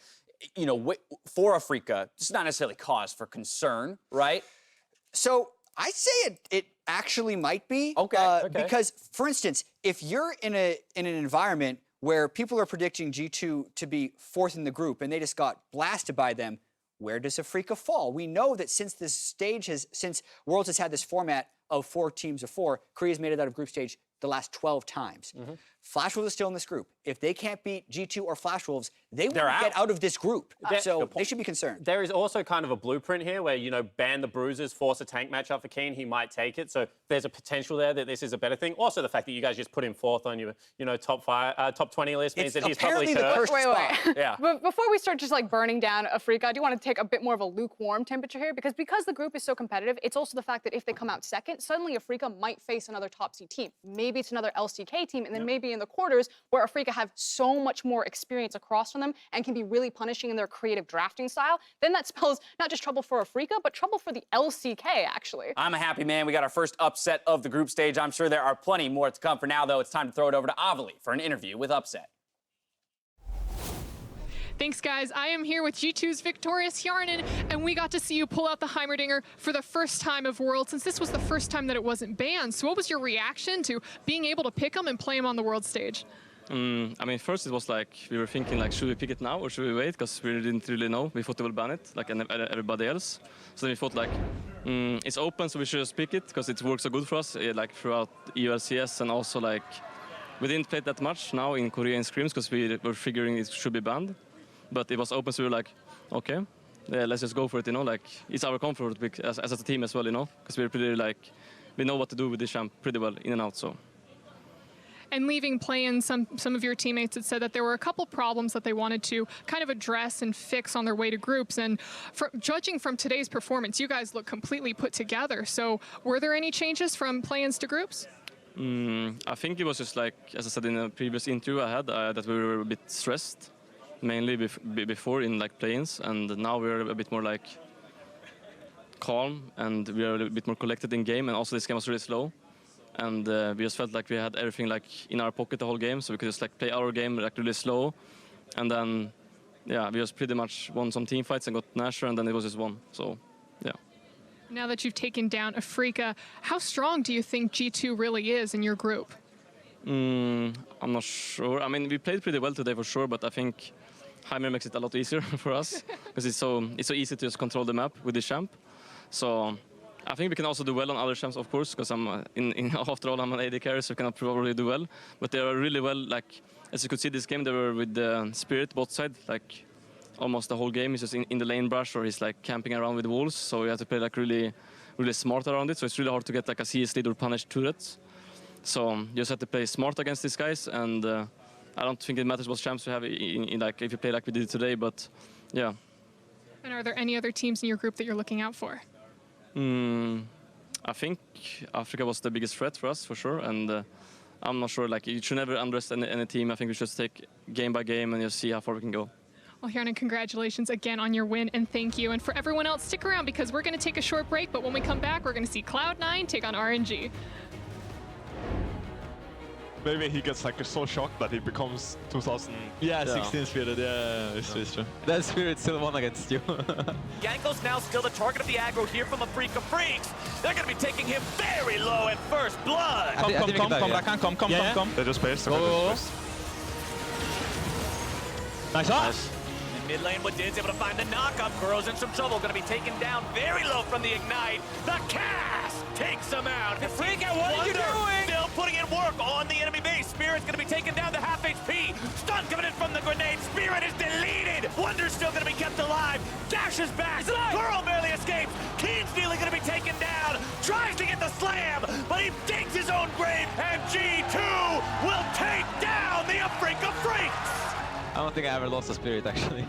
for Afreeca, it's not necessarily cause for concern, right? So I say it actually might be. Okay. Because, for instance, if you're in an environment where people are predicting G2 to be 4th in the group and they just got blasted by them, where does Afreeca fall? We know that since Worlds has had this format of 4 teams of 4, Korea's made it out of group stage the last 12 times. Flash Wolves is still in this group. If they can't beat G2 or Flash Wolves, they will get out of this group. So they should be concerned. There is also kind of a blueprint here where, you know, ban the bruisers, force a tank matchup for Kiin, he might take it. So there's a potential there that this is a better thing. Also, the fact that you guys just put him 4th on your, you know, top 20 list means that he's probably cursed. Wait. Yeah. But before we start just like burning down Afreeca, I do want to take a bit more of a lukewarm temperature here because the group is so competitive, it's also the fact that if they come out second, suddenly Afreeca might face another top seed team. Maybe it's another LCK team, and then maybe in the quarters where Afreeca have so much more experience across from them and can be really punishing in their creative drafting style, then that spells not just trouble for Afreeca, but trouble for the LCK, actually. I'm a happy man. We got our first upset of the group stage. I'm sure there are plenty more to come. For now, though, it's time to throw it over to Avali for an interview with Upset. Thanks, guys. I am here with G2's victorious Hjarnan, and we got to see you pull out the Heimerdinger for the first time of Worlds, since this was the first time that it wasn't banned. So what was your reaction to being able to pick him and play him on the World stage? I mean, first it was like, we were thinking like, should we pick it now or should we wait? Because we didn't really know. We thought they would ban it, like everybody else. So then we thought like, it's open, so we should just pick it because it works so good for us, like throughout EULCS, and also like, we didn't play it that much now in Korea in scrims because we were figuring it should be banned. But it was open, so we were like, okay, yeah, let's just go for it, you know, like, it's our comfort as a team as well, you know, because we're pretty like, we know what to do with the champ pretty well in and out, so. And leaving play-in, some of your teammates had said that there were a couple problems that they wanted to kind of address and fix on their way to groups. And judging from today's performance, you guys look completely put together. So were there any changes from play-ins to groups? I think it was just like, as I said in a previous interview I had, that we were a bit stressed, mainly before in like play-ins, and now we're a bit more like calm, and we are a bit more collected in game, and also this game was really slow. And we just felt like we had everything like in our pocket the whole game, so we could just like play our game like really slow. And then, yeah, we just pretty much won some team fights and got Nasher, and then it was just one. So, yeah. Now that you've taken down Afreeca, how strong do you think G2 really is in your group? I'm not sure. I mean, we played pretty well today for sure, but I think Heimer makes it a lot easier for us because it's so easy to just control the map with this champ. So I think we can also do well on other champs, of course, because I'm after all I'm an AD carry, so we cannot probably do well. But they are really well. Like, as you could see this game, they were with the Spirit bot side, like almost the whole game. He's just in the lane brush, or he's like camping around with walls. So you have to play like really smart around it. So it's really hard to get like a CS lead or punish turrets. So you just have to play smart against these guys, and I don't think it matters what champs you have in like if you play like we did today. But yeah. And are there any other teams in your group that you're looking out for? I think Afreeca was the biggest threat for us, for sure, and I'm not sure, like, you should never underestimate any team. I think we should just take game by game and just see how far we can go. Well, Hjarnan, congratulations again on your win, and thank you. And for everyone else, stick around because we're going to take a short break, but when we come back, we're going to see Cloud9 take on RNG. Maybe he gets like so shocked that he becomes 2016 Spirit. Yeah, it's true. That Spirit still won against you. Jankos now still the target of the aggro here from Afreeca Freecs. They're going to be taking him very low at first blood. Come, Rakan, come. They just base. Go. Nice. In mid lane, Wadid's able to find the knock-up. Kuro's in some trouble. Going to be taken down very low from the Ignite. The cast takes him out. Afreeca, what are you doing? Still putting in work on the enemy base. Spirit's going to be taken down to half HP. Stun coming in from the grenade. Spirit is deleted. Wunder's still going to be kept alive. Dashes back. Kuro barely escapes. Kiin's nearly going to be taken down. Tries to get the slam, but he digs his own grave. And G2 will take down the Afreeca Freecs. I don't think I ever lost a Spirit, actually.